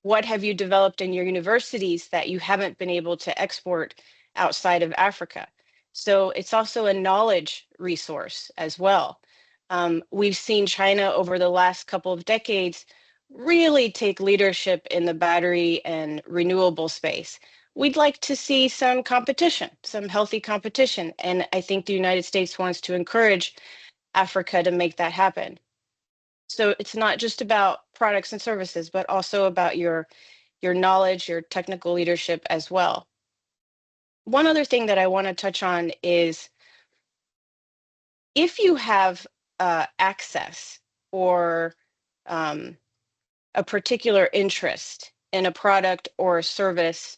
What have you developed in your universities that you haven't been able to export outside of Africa? So it's also a knowledge resource as well. We've seen China over the last couple of decades really take leadership in the battery and renewable space. We'd like to see some competition, some healthy competition. And I think the United States wants to encourage Africa to make that happen. So it's not just about products and services, but also about your knowledge, your technical leadership as well. One other thing that I want to touch on is, if you have access or a particular interest in a product or a service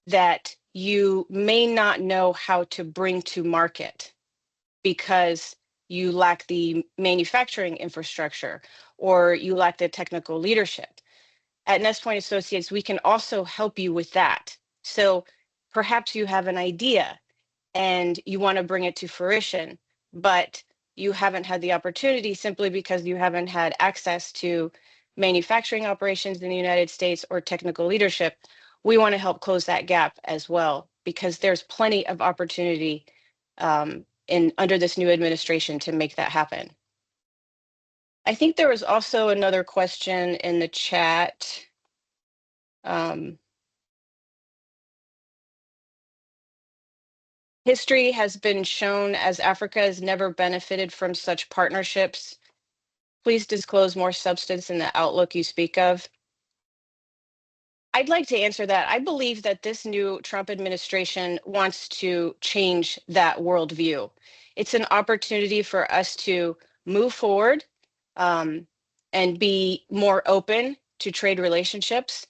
that you may not know how to bring to market because you lack the manufacturing infrastructure or you lack the technical leadership, at Nest Point Associates, we can also help you with that. So perhaps you have an idea and you want to bring it to fruition, but you haven't had the opportunity simply because you haven't had access to manufacturing operations in the United States or technical leadership. We want to help close that gap as well, because there's plenty of opportunity under this new administration to make that happen. I think there was also another question in the chat. History has been shown as Africa has never benefited from such partnerships. Please disclose more substance in the outlook you speak of. I'd like to answer that. I believe that this new Trump administration wants to change that worldview. It's an opportunity for us to move forward and be more open to trade relationships,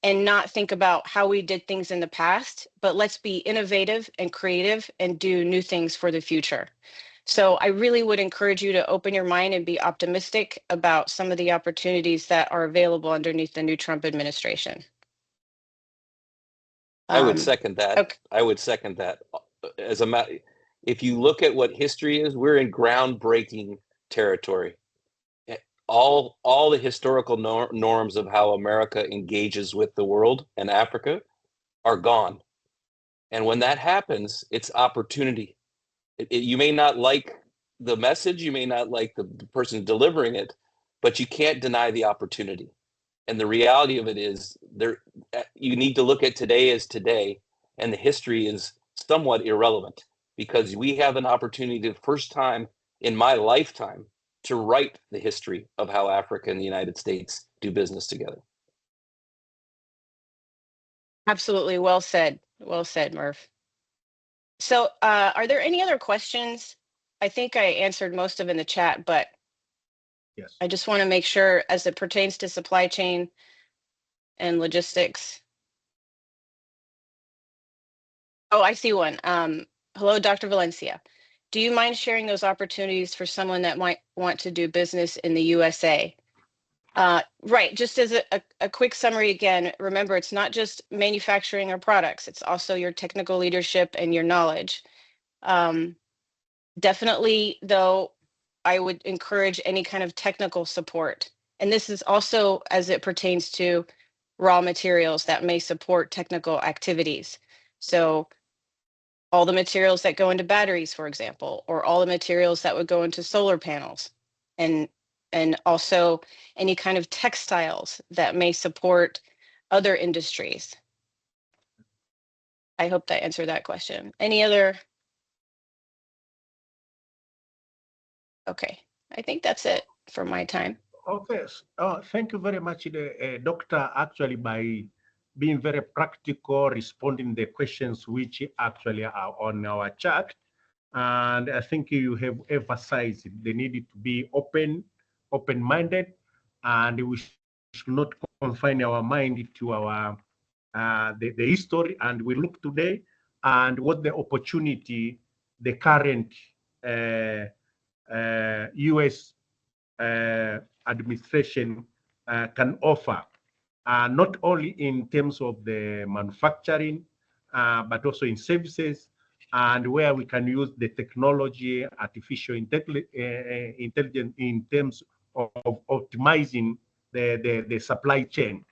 and not think about how we did things in the past, but let's be innovative and creative and do new things for the future. So I really would encourage you to open your mind and be optimistic about some of the opportunities that are available underneath the new Trump administration. I would second that. Okay. I would second that. As a matter, if you look at what history is, we're in groundbreaking territory. All the historical norms of how America engages with the world and Africa are gone. And when that happens, it's opportunity. You may not like the message, you may not like the person delivering it, but you can't deny the opportunity. And the reality of it is, you need to look at today as today, and the history is somewhat irrelevant, because we have an opportunity, the first time in my lifetime, to write the history of how Africa and the United States do business together. Absolutely. Well said. Well said, Murph. So are there any other questions? I think I answered most of in the chat, but Yes. I just want to make sure as it pertains to supply chain and logistics. Oh, I see one. Hello, Dr. Valencia. Do you mind sharing those opportunities for someone that might want to do business in the USA? Right, just as a quick summary again, remember, it's not just manufacturing or products, it's also your technical leadership and your knowledge. Definitely, though, I would encourage any kind of technical support. And this is also as it pertains to raw materials that may support technical activities. So all the materials that go into batteries, for example, or all the materials that would go into solar panels, and also any kind of textiles that may support other industries. I hope that answered that question. Any other? Okay, I think that's it for my time. Okay. Thank you very much, Doctor, actually, by being very practical, responding the questions which actually are on our chat. And I think you have emphasized the need to be open-minded, and we should not confine our mind to our the history, and we look today and what the opportunity the current U.S. administration can offer, not only in terms of the manufacturing, but also in services, and where we can use the technology, artificial intelligence in terms of optimizing the supply chain.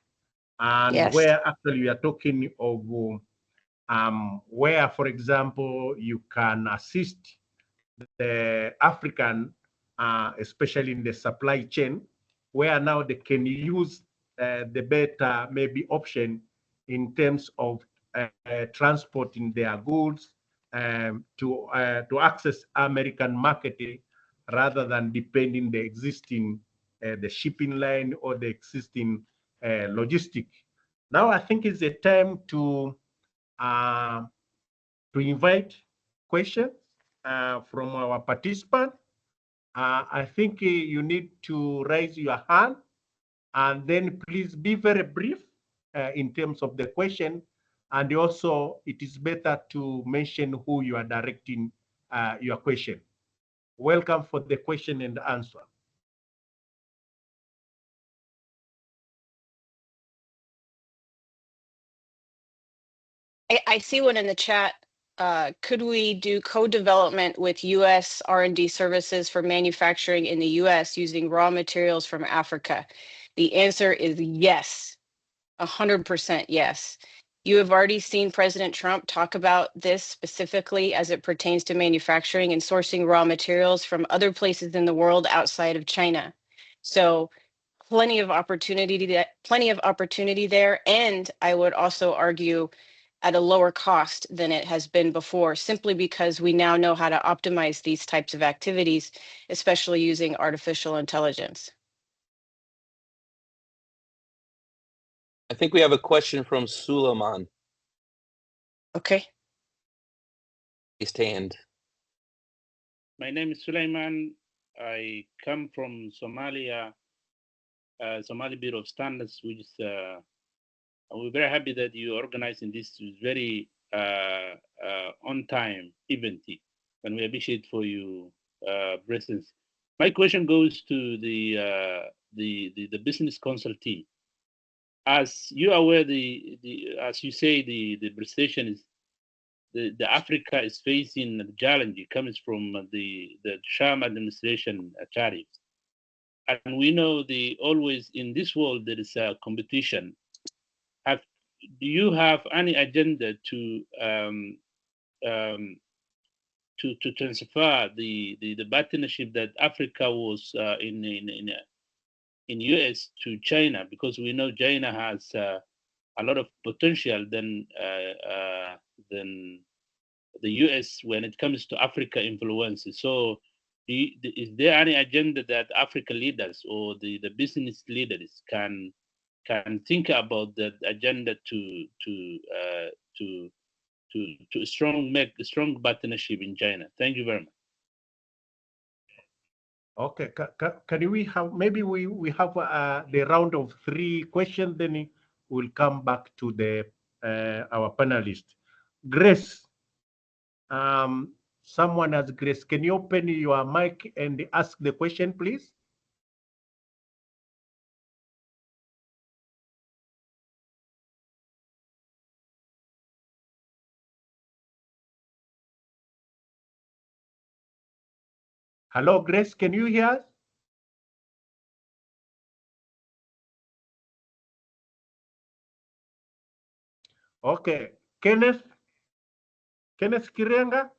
And Yes. where actually we are talking of where, for example, you can assist the African, especially in the supply chain, where now they can use the better maybe option in terms of transporting their goods to access American market, rather than depending the existing the shipping line or the existing logistic. Now I think it's a time to invite questions from our participant. I think you need to raise your hand, and then please be very brief in terms of the question. And also, it is better to mention who you are directing your question. Welcome for the question and answer. I see one in the chat. Could we do co-development with U.S. R&D services for manufacturing in the U.S. using raw materials from Africa? The answer is yes, 100% yes. You have already seen President Trump talk about this specifically as it pertains to manufacturing and sourcing raw materials from other places in the world outside of China. So plenty of opportunity there. And I would also argue at a lower cost than it has been before, simply because we now know how to optimize these types of activities, especially using artificial intelligence. I think we have a question from Suleiman. Okay. Raised hand. My name is Suleiman. I come from Somalia, Somali Bureau of Standards, which is we're very happy that you are organizing this very on-time event, and we appreciate for your presence. My question goes to the Business Council team. As you are aware, as you say, the presentation is the Africa is facing the challenge. It comes from the Trump administration tariffs. And we know always in this world there is a competition. Do you have any agenda to transfer the partnership that Africa was in US to China, because we know China has a lot of potential than the US when it comes to Africa influences. So is there any agenda that African leaders or the business leaders can think about that agenda to make a strong partnership in China? Thank you very much. Okay, can we have, maybe we have the round of 3 questions, then we'll come back to the our panelists. Grace, someone has Grace. Can you open your mic and ask the question, please? Hello, Grace, can you hear us? Okay, Kenneth Kirenga?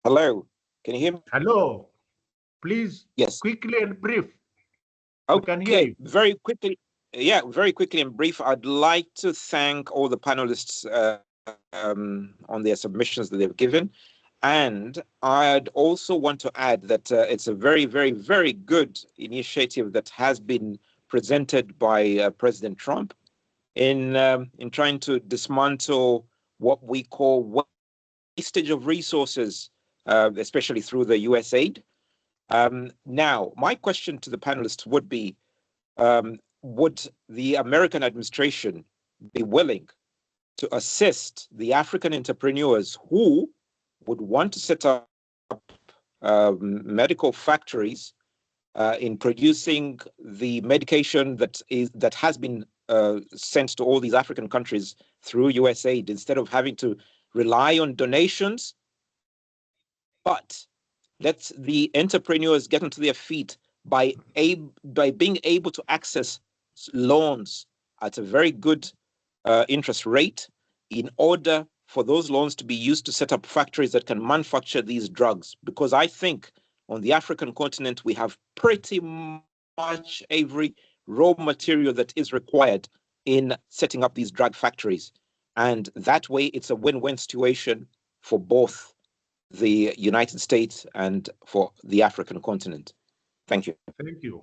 Hello, can you hear me? Hello, please. Yes. Quickly and brief. Okay, We can hear you. very quickly. Yeah, very quickly and brief. I'd like to thank all the panelists on their submissions that they've given. And I'd also want to add that it's a very, very, very good initiative that has been presented by President Trump in trying to dismantle what we call wastage of resources, especially through the US aid. Now, my question to the panelists would be, would the American administration be willing to assist the African entrepreneurs who would want to set up medical factories in producing the medication that has been sent to all these African countries through USAID, instead of having to rely on donations? But let the entrepreneurs get onto their feet by being able to access loans at a very good interest rate, in order for those loans to be used to set up factories that can manufacture these drugs. Because I think on the African continent, we have pretty much every raw material that is required in setting up these drug factories. And that way, it's a win-win situation for both the United States and for the African continent. Thank you. Thank you.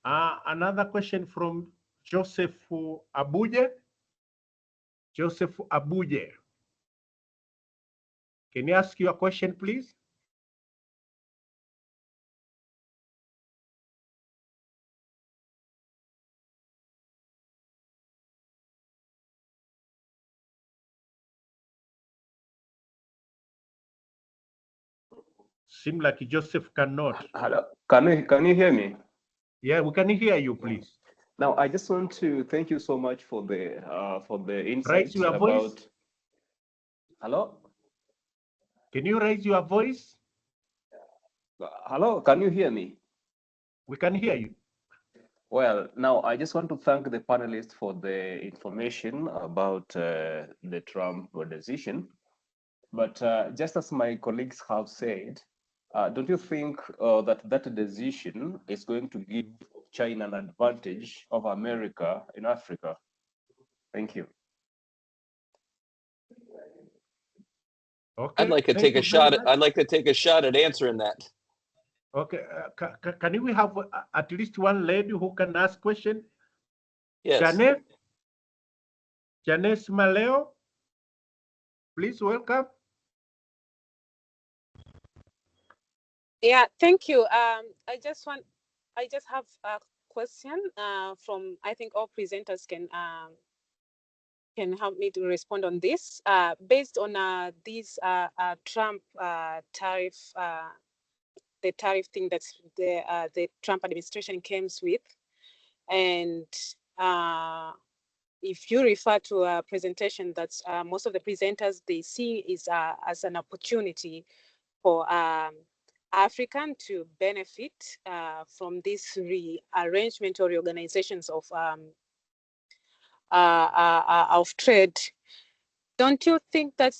Another question from Joseph Abuje. Joseph Abuje. Can you ask your question, please? Seems like Joseph cannot. Hello, can you hear me? Yeah, we can hear you, please. Now, I just want to thank you so much for the insights Raise your about. voice. Hello. Can you raise your voice? Hello, can you hear me? We can hear you. Well, now I just want to thank the panelists for the information about the Trump decision. But just as my colleagues have said, don't you think that decision is going to give China an advantage of America in Africa? Thank you. Okay. I'd like to take a shot. I'd like to take a shot at answering that. Okay. Can we have at least one lady who can ask question? Yes. Janet Maleo, please welcome. Yeah, thank you. I just have a question from, I think all presenters can help me to respond on this. Based on these Trump tariff the tariff thing that the Trump administration came with. And if you refer to a presentation that most of the presenters, they see is as an opportunity for African to benefit from this rearrangement or reorganizations of trade. Don't you think that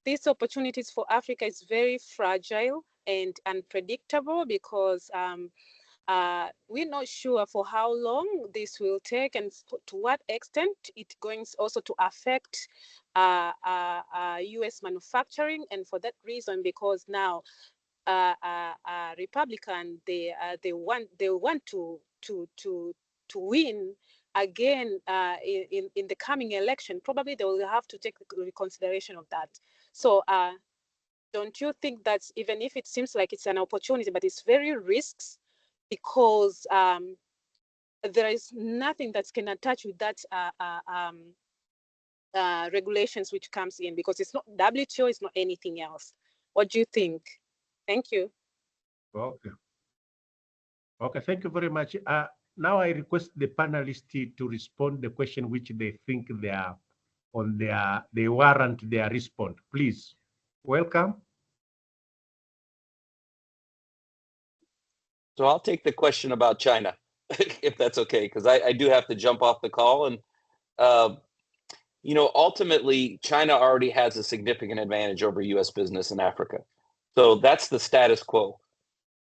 these opportunities for Africa is very fragile and unpredictable, because we're not sure for how long this will take and to what extent it's going also to affect U.S. manufacturing. And for that reason, because now Republican, they want to win again in the coming election. Probably they will have to take consideration of that. So don't you think that even if it seems like it's an opportunity, but it's very risks, because there is nothing that can attach with that regulations which comes in, because it's not WTO, it's not anything else. What do you think? Thank you. Okay. Okay, thank you very much. Now I request the panelists to respond the question which they think they are on they warrant their response. Please, welcome. So I'll take the question about China, if that's okay, because I do have to jump off the call. And, ultimately, China already has a significant advantage over U.S. business in Africa. So that's the status quo.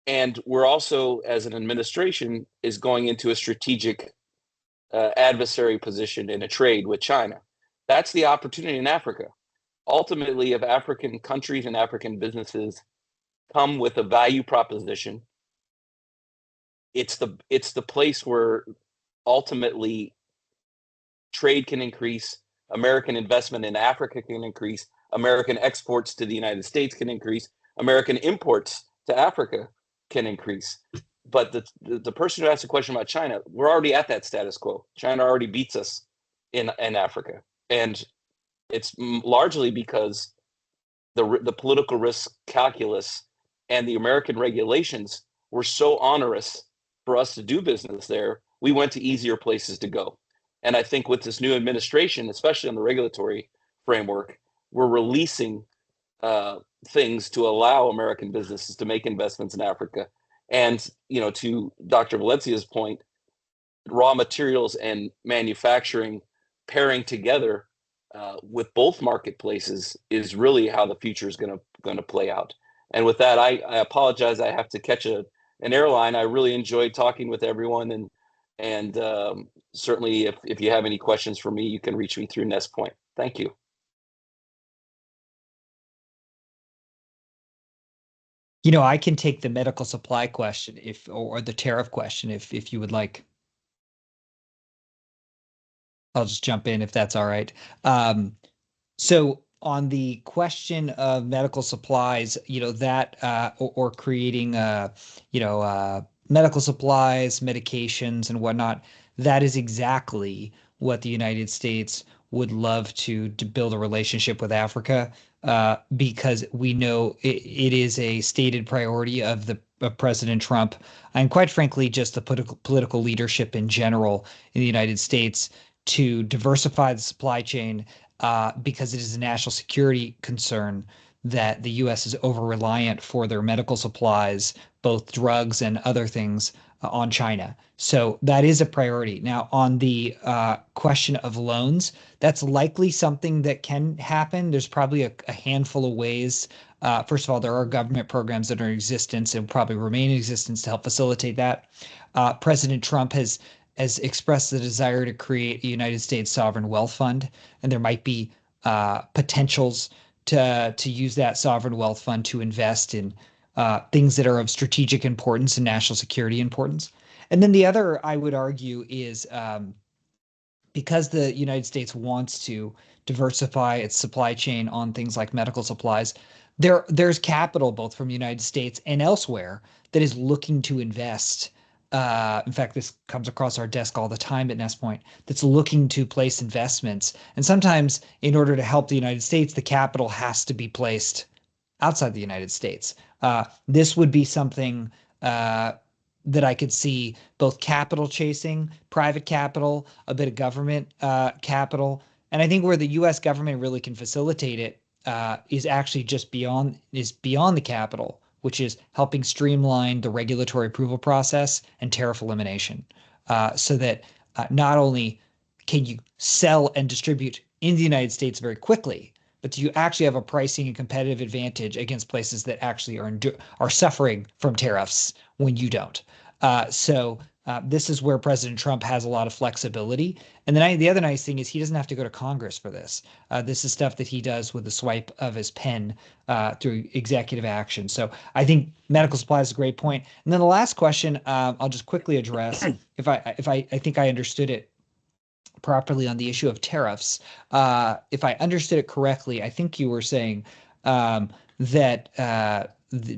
And we're also, as an administration, is going into a strategic adversary position in a trade with China. That's the opportunity in Africa. Ultimately, if African countries and African businesses come with a value proposition, it's the place where ultimately trade can increase, American investment in Africa can increase, American exports to the United States can increase, American imports to Africa can increase. But the person who asked the question about China, we're already at that status quo. China already beats us in Africa. And it's largely because the political risk calculus and the American regulations were so onerous for us to do business there. We went to easier places to go. And I think with this new administration, especially on the regulatory framework, we're releasing things to allow American businesses to make investments in Africa. And, to Dr. Valencia's point, raw materials and manufacturing pairing together with both marketplaces is really how the future is going to play out. And with that, I apologize. I have to catch an airline. I really enjoyed talking with everyone, and certainly if you have any questions for me, you can reach me through NestPoint. Thank you. I can take the medical supply question or the tariff question if you would like. I'll just jump in if that's all right. So on the question of medical supplies, that or creating medical supplies, medications, and whatnot, that is exactly what the United States would love to build a relationship with Africa, because we know it is a stated priority of President Trump, and quite frankly, just the political leadership in general in the United States, to diversify the supply chain, because it is a national security concern that the U.S. is over-reliant for their medical supplies, both drugs and other things, on China. So that is a priority. Now, on the question of loans, that's likely something that can happen. There's probably a handful of ways. First of all, there are government programs that are in existence and probably remain in existence to help facilitate that. President Trump has expressed the desire to create a United States sovereign wealth fund, and there might be potentials to use that sovereign wealth fund to invest in things that are of strategic importance and national security importance. And then the other, I would argue, is because the United States wants to diversify its supply chain on things like medical supplies, there's capital both from the United States and elsewhere that is looking to invest. In fact, this comes across our desk all the time at NestPoint, that's looking to place investments. And sometimes in order to help the United States, the capital has to be placed outside the United States. This would be something that I could see both capital chasing, private capital, a bit of government capital. And I think where the US government really can facilitate it is actually just beyond the capital, which is helping streamline the regulatory approval process and tariff elimination, so that not only can you sell and distribute in the United States very quickly, but you actually have a pricing and competitive advantage against places that actually are suffering from tariffs when you don't. So this is where President Trump has a lot of flexibility. And then the other nice thing is he doesn't have to go to Congress for this. This is stuff that he does with the swipe of his pen through executive action. So I think medical supplies is a great point. And then the last question I'll just quickly address, if I think I understood it properly on the issue of tariffs. If I understood it correctly, I think you were saying that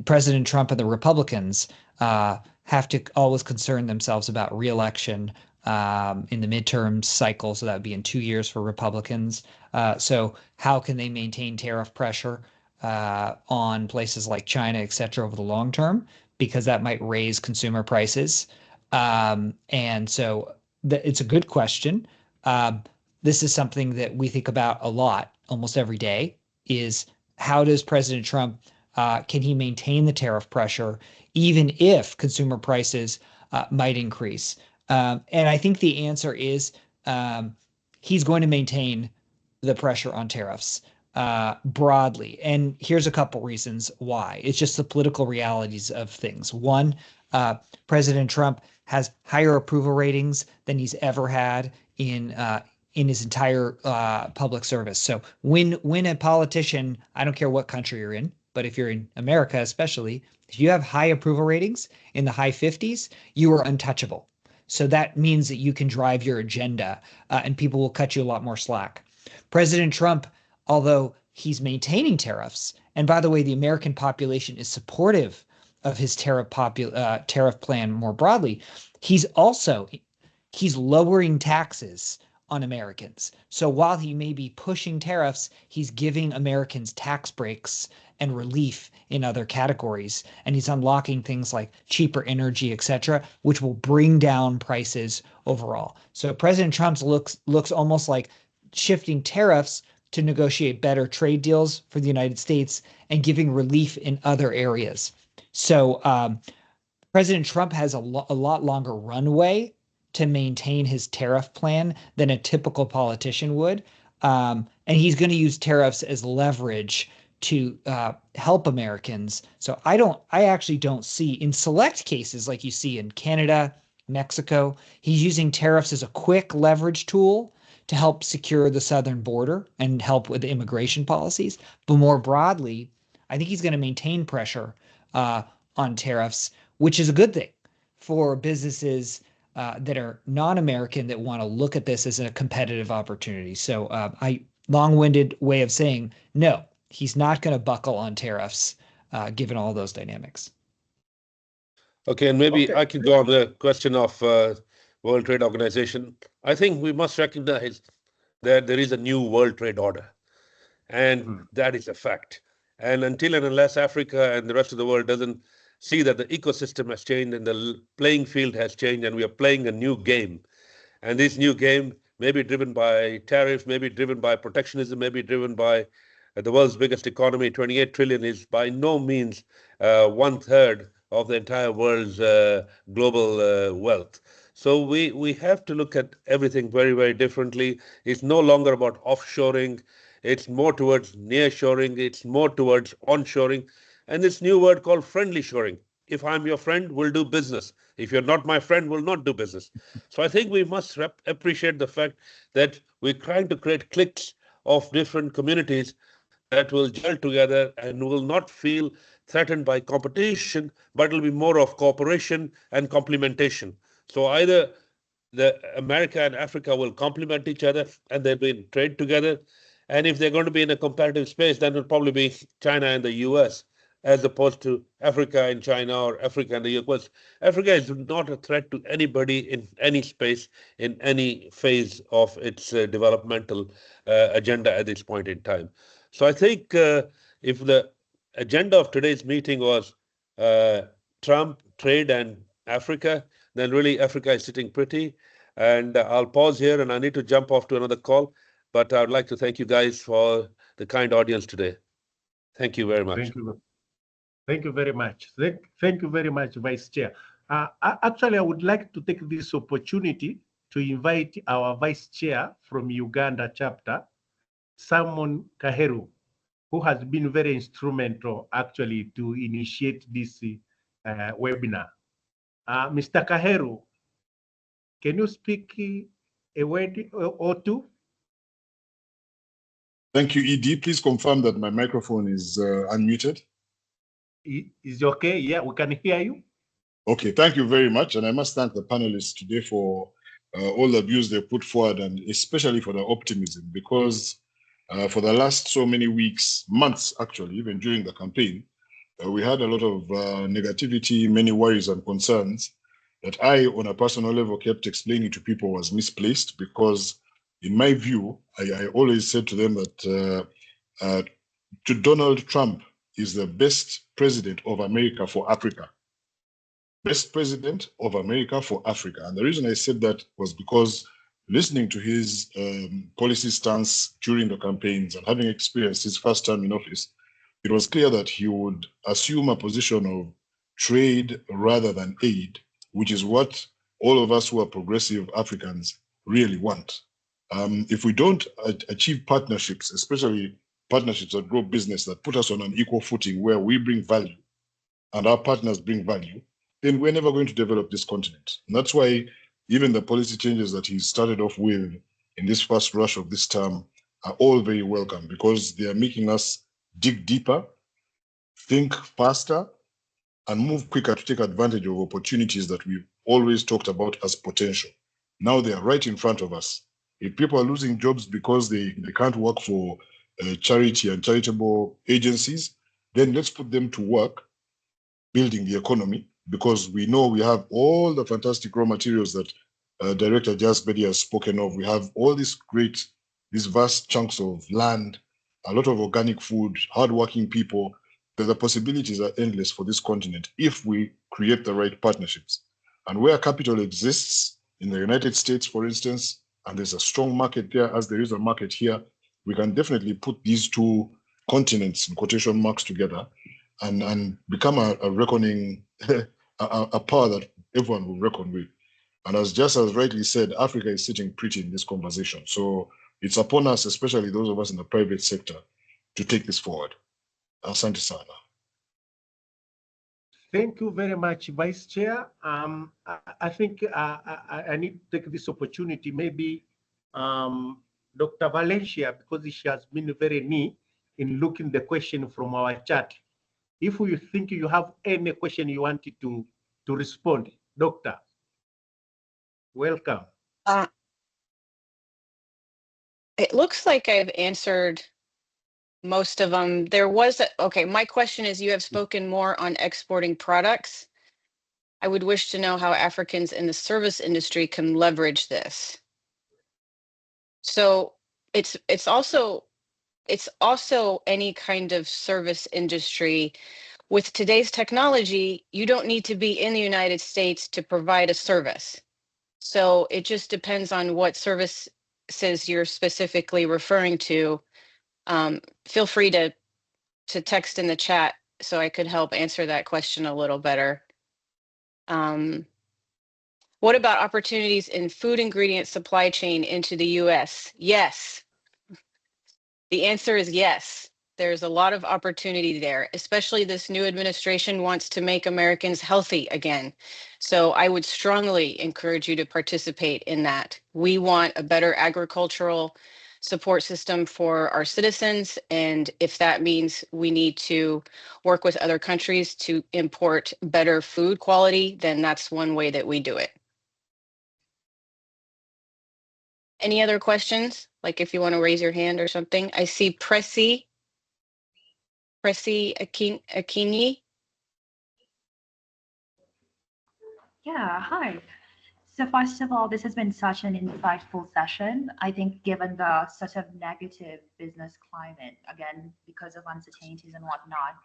President Trump and the Republicans have to always concern themselves about re-election in the midterm cycle. So that would be in 2 years for Republicans. So how can they maintain tariff pressure on places like China, et cetera, over the long term? Because that might raise consumer prices. And so it's a good question. This is something that we think about a lot, almost every day, is how does President Trump, can he maintain the tariff pressure even if consumer prices might increase? And I think the answer is he's going to maintain the pressure on tariffs broadly. And here's a couple reasons why. It's just the political realities of things. One, President Trump has higher approval ratings than he's ever had in his entire public service. So when a politician, I don't care what country you're in, but if you're in America especially, if you have high approval ratings in the high 50s, you are untouchable. So that means that you can drive your agenda and people will cut you a lot more slack. President Trump, although he's maintaining tariffs, and by the way, the American population is supportive of his tariff plan more broadly, he's lowering taxes on Americans. So while he may be pushing tariffs, he's giving Americans tax breaks and relief in other categories. And he's unlocking things like cheaper energy, et cetera, which will bring down prices overall. So President Trump looks almost like shifting tariffs to negotiate better trade deals for the United States and giving relief in other areas. So President Trump has a lot longer runway to maintain his tariff plan than a typical politician would. And he's going to use tariffs as leverage to help Americans. So I actually don't see, in select cases like you see in Canada, Mexico, he's using tariffs as a quick leverage tool to help secure the southern border and help with immigration policies. But more broadly, I think he's going to maintain pressure on tariffs, which is a good thing for businesses that are non-American that want to look at this as a competitive opportunity. So long-winded way of saying, no, he's not going to buckle on tariffs given all those dynamics. Okay, and maybe I can go on the question of World Trade Organization. I think we must recognize that there is a new World Trade Order, and that is a fact. And until and unless Africa and the rest of the world doesn't see that the ecosystem has changed and the playing field has changed and we are playing a new game, and this new game may be driven by tariffs, may be driven by protectionism, may be driven by the world's biggest economy, 28 trillion is by no means 1/3 of the entire world's global wealth. So we have to look at everything very, very differently. It's no longer about offshoring. It's more towards nearshoring. It's more towards onshoring. And this new word called friendly shoring. If I'm your friend, we'll do business. If you're not my friend, we'll not do business. So I think we must appreciate the fact that we're trying to create cliques of different communities that will gel together and will not feel threatened by competition, but it'll be more of cooperation and complementation. So either America and Africa will complement each other and they'll be in trade together. And if they're going to be in a competitive space, then it'll probably be China and the US, as opposed to Africa and China or Africa and the US. Africa is not a threat to anybody in any space, in any phase of its developmental agenda at this point in time. So I think if the agenda of today's meeting was Trump, trade, and Africa, then really Africa is sitting pretty. And I'll pause here, and I need to jump off to another call. But I would like to thank you guys for the kind audience today. Thank you very much. Thank you. Thank you very much. Thank you very much, Vice Chair. Actually, I would like to take this opportunity to invite our Vice Chair from Uganda chapter, Simon Kaheru, who has been very instrumental actually to initiate this webinar. Mr. Kaheru, can you speak a word or two? Thank you, ED. Please confirm that my microphone is unmuted. Is it okay? Yeah, we can hear you. Okay, thank you very much. And I must thank the panelists today for all the views they put forward, and especially for the optimism, because for the last so many weeks, months actually, even during the campaign, we had a lot of negativity, many worries and concerns that I, on a personal level, kept explaining to people was misplaced, because in my view, I always said to them that to Donald Trump is the best president of America for Africa. Best president of America for Africa. And the reason I said that was because listening to his policy stance during the campaigns and having experienced his first term in office, it was clear that he would assume a position of trade rather than aid, which is what all of us who are progressive Africans really want. If we don't achieve partnerships, especially partnerships that grow business, that put us on an equal footing where we bring value and our partners bring value, then we're never going to develop this continent. And that's why even the policy changes that he started off with in this first rush of this term are all very welcome, because they are making us dig deeper, think faster, and move quicker to take advantage of opportunities that we've always talked about as potential. Now they are right in front of us. If people are losing jobs because they can't work for charity and charitable agencies, then let's put them to work building the economy, because we know we have all the fantastic raw materials that Director Jas Bedi has spoken of. We have all these vast chunks of land, a lot of organic food, hardworking people. The possibilities are endless for this continent if we create the right partnerships. And where capital exists, in the United States, for instance, and there's a strong market there, as there is a market here, we can definitely put these two continents, in quotation marks, together and become a reckoning, a power that everyone will reckon with. And just as rightly said, Africa is sitting pretty in this conversation. So it's upon us, especially those of us in the private sector, to take this forward. Asante sana. Thank you very much, Vice Chair. I think I need to take this opportunity, maybe Dr. Valencia, because she has been very neat in looking the question from our chat. If you think you have any question you wanted to respond, Doctor, welcome. It looks like I've answered most of them. There was okay, my question is, you have spoken more on exporting products. I would wish to know how Africans in the service industry can leverage this. So it's also any kind of service industry. With today's technology, you don't need to be in the United States to provide a service. So it just depends on what services you're specifically referring to. Feel free to text in the chat so I could help answer that question a little better. What about opportunities in food ingredient supply chain into the US? Yes. The answer is yes. There's a lot of opportunity there, especially this new administration wants to make Americans healthy again. So I would strongly encourage you to participate in that. We want a better agricultural support system for our citizens. And if that means we need to work with other countries to import better food quality, then that's one way that we do it. Any other questions? Like if you want to raise your hand or something. I see Pressy Akinyi. Yeah, hi. So first of all, this has been such an insightful session. I think given the such a negative business climate, again, because of uncertainties and whatnot,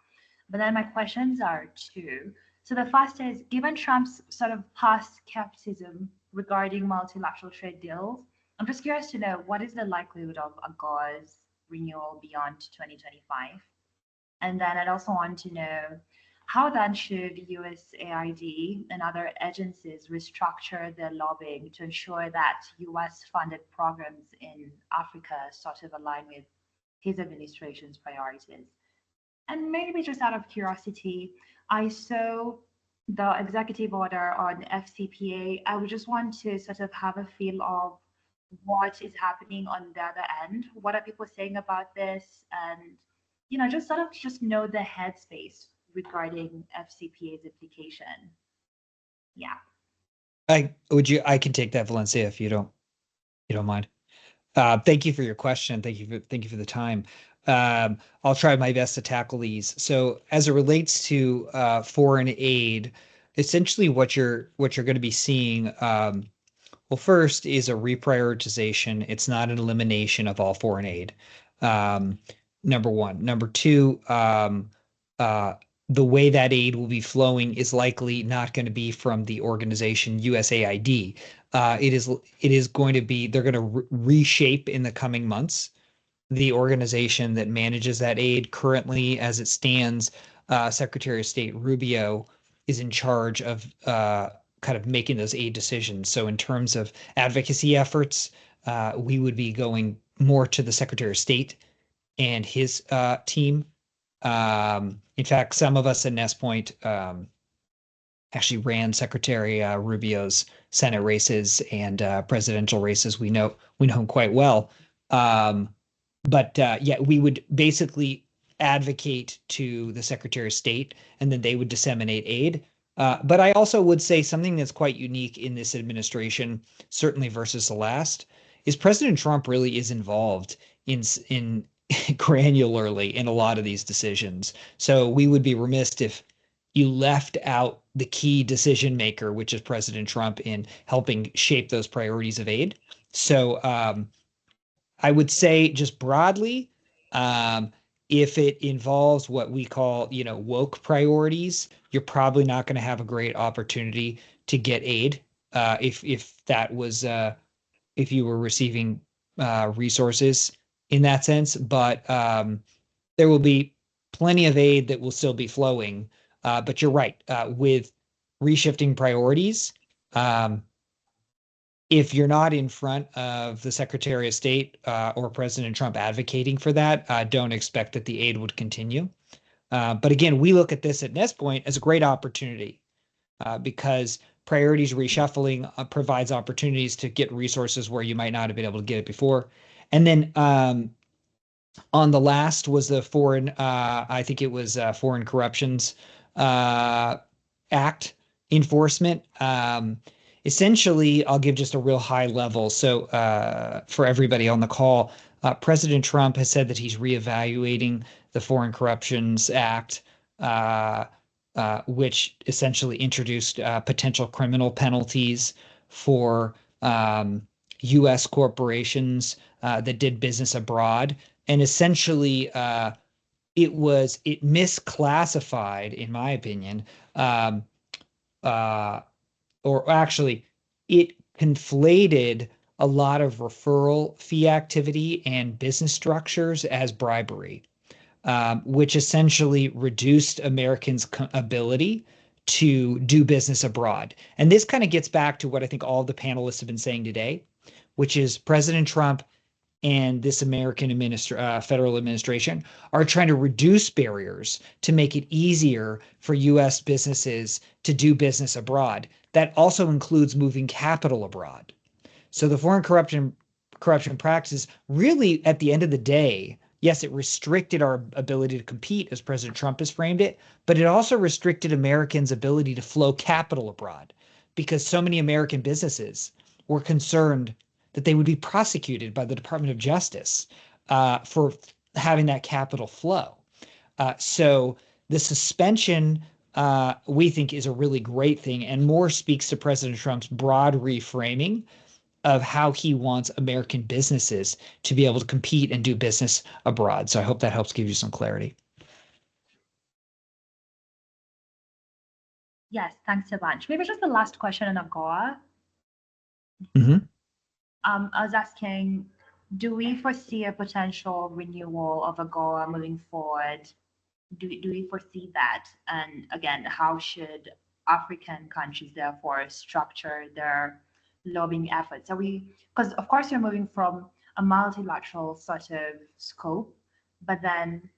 But then my questions are two. So the first is, given Trump's sort of past skepticism regarding multilateral trade deals, I'm just curious to know, what is the likelihood of AGOA's renewal beyond 2025? And then I'd also want to know, how then should USAID and other agencies restructure their lobbying to ensure that US-funded programs in Africa sort of align with his administration's priorities? And maybe just out of curiosity, I saw the executive order on FCPA. I would just want to sort of have a feel of what is happening on the other end. What are people saying about this? And, you know, just sort of just know the headspace regarding FCPA's implication. Yeah. I can take that, Valencia, if you don't mind. Thank you for your question. Thank you for the time. I'll try my best to tackle these. So as it relates to foreign aid, essentially what you're going to be seeing, well, first is a reprioritization. It's not an elimination of all foreign aid. Number one. Number two, the way that aid will be flowing is likely not going to be from the organization USAID. It is going to be, they're going to reshape in the coming months the organization that manages that aid. Currently, as it stands, Secretary of State Rubio is in charge of kind of making those aid decisions. So in terms of advocacy efforts, we would be going more to the Secretary of State and his team. In fact, some of us at NestPoint actually ran Secretary Rubio's Senate races and presidential races. We know him quite well. But yeah, we would basically advocate to the Secretary of State, and then they would disseminate aid. But I also would say something that's quite unique in this administration, certainly versus the last, is President Trump really is involved in granularly in a lot of these decisions. So we would be remiss if you left out the key decision maker, which is President Trump, in helping shape those priorities of aid. So I would say just broadly, if it involves what we call, woke priorities, you're probably not going to have a great opportunity to get aid. If that was, if you were receiving resources in that sense, but there will be plenty of aid that will still be flowing. But you're right, with reshifting priorities, if you're not in front of the Secretary of State or President Trump advocating for that, don't expect that the aid would continue. But again, we look at this at NestPoint as a great opportunity because priorities reshuffling provides opportunities to get resources where you might not have been able to get it before. And then on the last was the foreign, I think it was Foreign Corruptions Act enforcement. Essentially, I'll give just a real high level. So for everybody on the call, President Trump has said that he's reevaluating the Foreign Corruptions Act, which essentially introduced potential criminal penalties for U.S. corporations that did business abroad. And essentially, it misclassified, in my opinion, or actually, it conflated a lot of referral fee activity and business structures as bribery, which essentially reduced Americans' ability to do business abroad. And this kind of gets back to what I think all the panelists have been saying today, which is President Trump and this American federal administration are trying to reduce barriers to make it easier for U.S. businesses to do business abroad. That also includes moving capital abroad. So the foreign corruption practices really, at the end of the day, yes, it restricted our ability to compete, as President Trump has framed it, but it also restricted Americans' ability to flow capital abroad because so many American businesses were concerned that they would be prosecuted by the Department of Justice for having that capital flow. So the suspension, we think, is a really great thing and more speaks to President Trump's broad reframing of how he wants American businesses to be able to compete and do business abroad. So I hope that helps give you some clarity. Yes, thanks a bunch. Maybe just the last question on AGOA. Mhm. I was asking, do we foresee a potential renewal of AGOA moving forward? Do we foresee that? And again, how should African countries therefore structure their lobbying efforts? Are we, because of course you're moving from a multilateral sort of scope, but then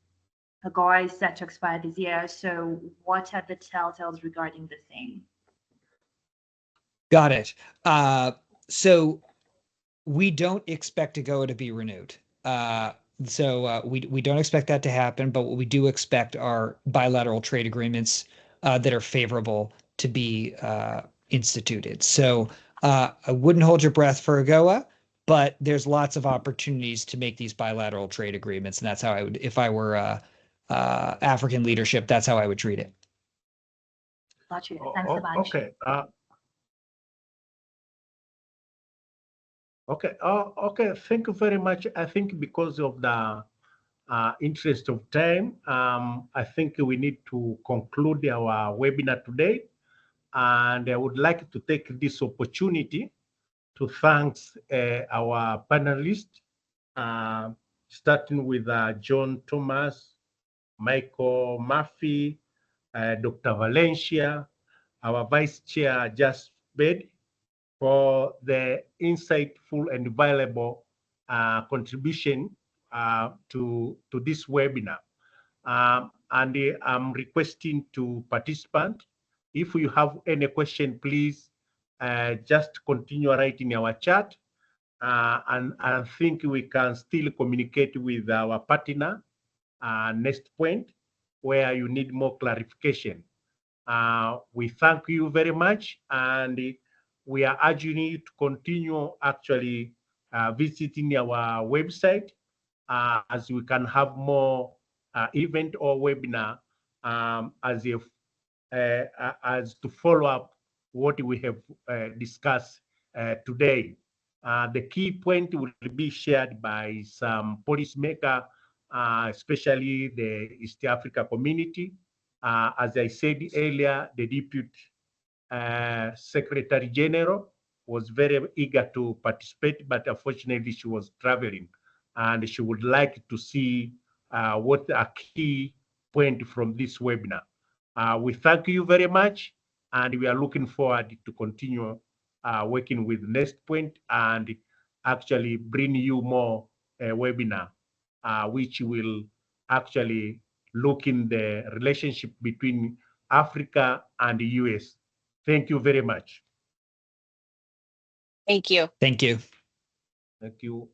AGOA is set to expire this year. So what are the telltales regarding the same? Got it. So we don't expect AGOA to be renewed. We don't expect that to happen, but what we do expect are bilateral trade agreements that are favorable to be instituted. So I wouldn't hold your breath for AGOA, but there's lots of opportunities to make these bilateral trade agreements, and that's how I would, if I were African leadership, that's how I would treat it. Got you. Thanks a bunch. Okay. Okay. Thank you very much. I think because of the interest of time, I think we need to conclude our webinar today. And I would like to take this opportunity to thank our panelists, starting with John Thomas, Michael Murphy, Dr. Valencia, our Vice Chair, Just Bed, for the insightful and valuable contribution to this webinar. And I'm requesting to participants, if you have any question, please just continue writing our chat. And I think we can still communicate with our partner, Next Point, where you need more clarification. We thank you very much, and we are urging you to continue actually visiting our website as we can have more event or webinar as to follow up what we have discussed today. The key point will be shared by some policymakers, especially the East Africa community. As I said earlier, the Deputy Secretary General was very eager to participate, but unfortunately she was traveling, and she would like to see what are key points from this webinar. We thank you very much, and we are looking forward to continue working with Next Point and actually bring you more webinar, which will actually look in the relationship between Africa and the US. Thank you very much. Thank you. Thank you. Thank you.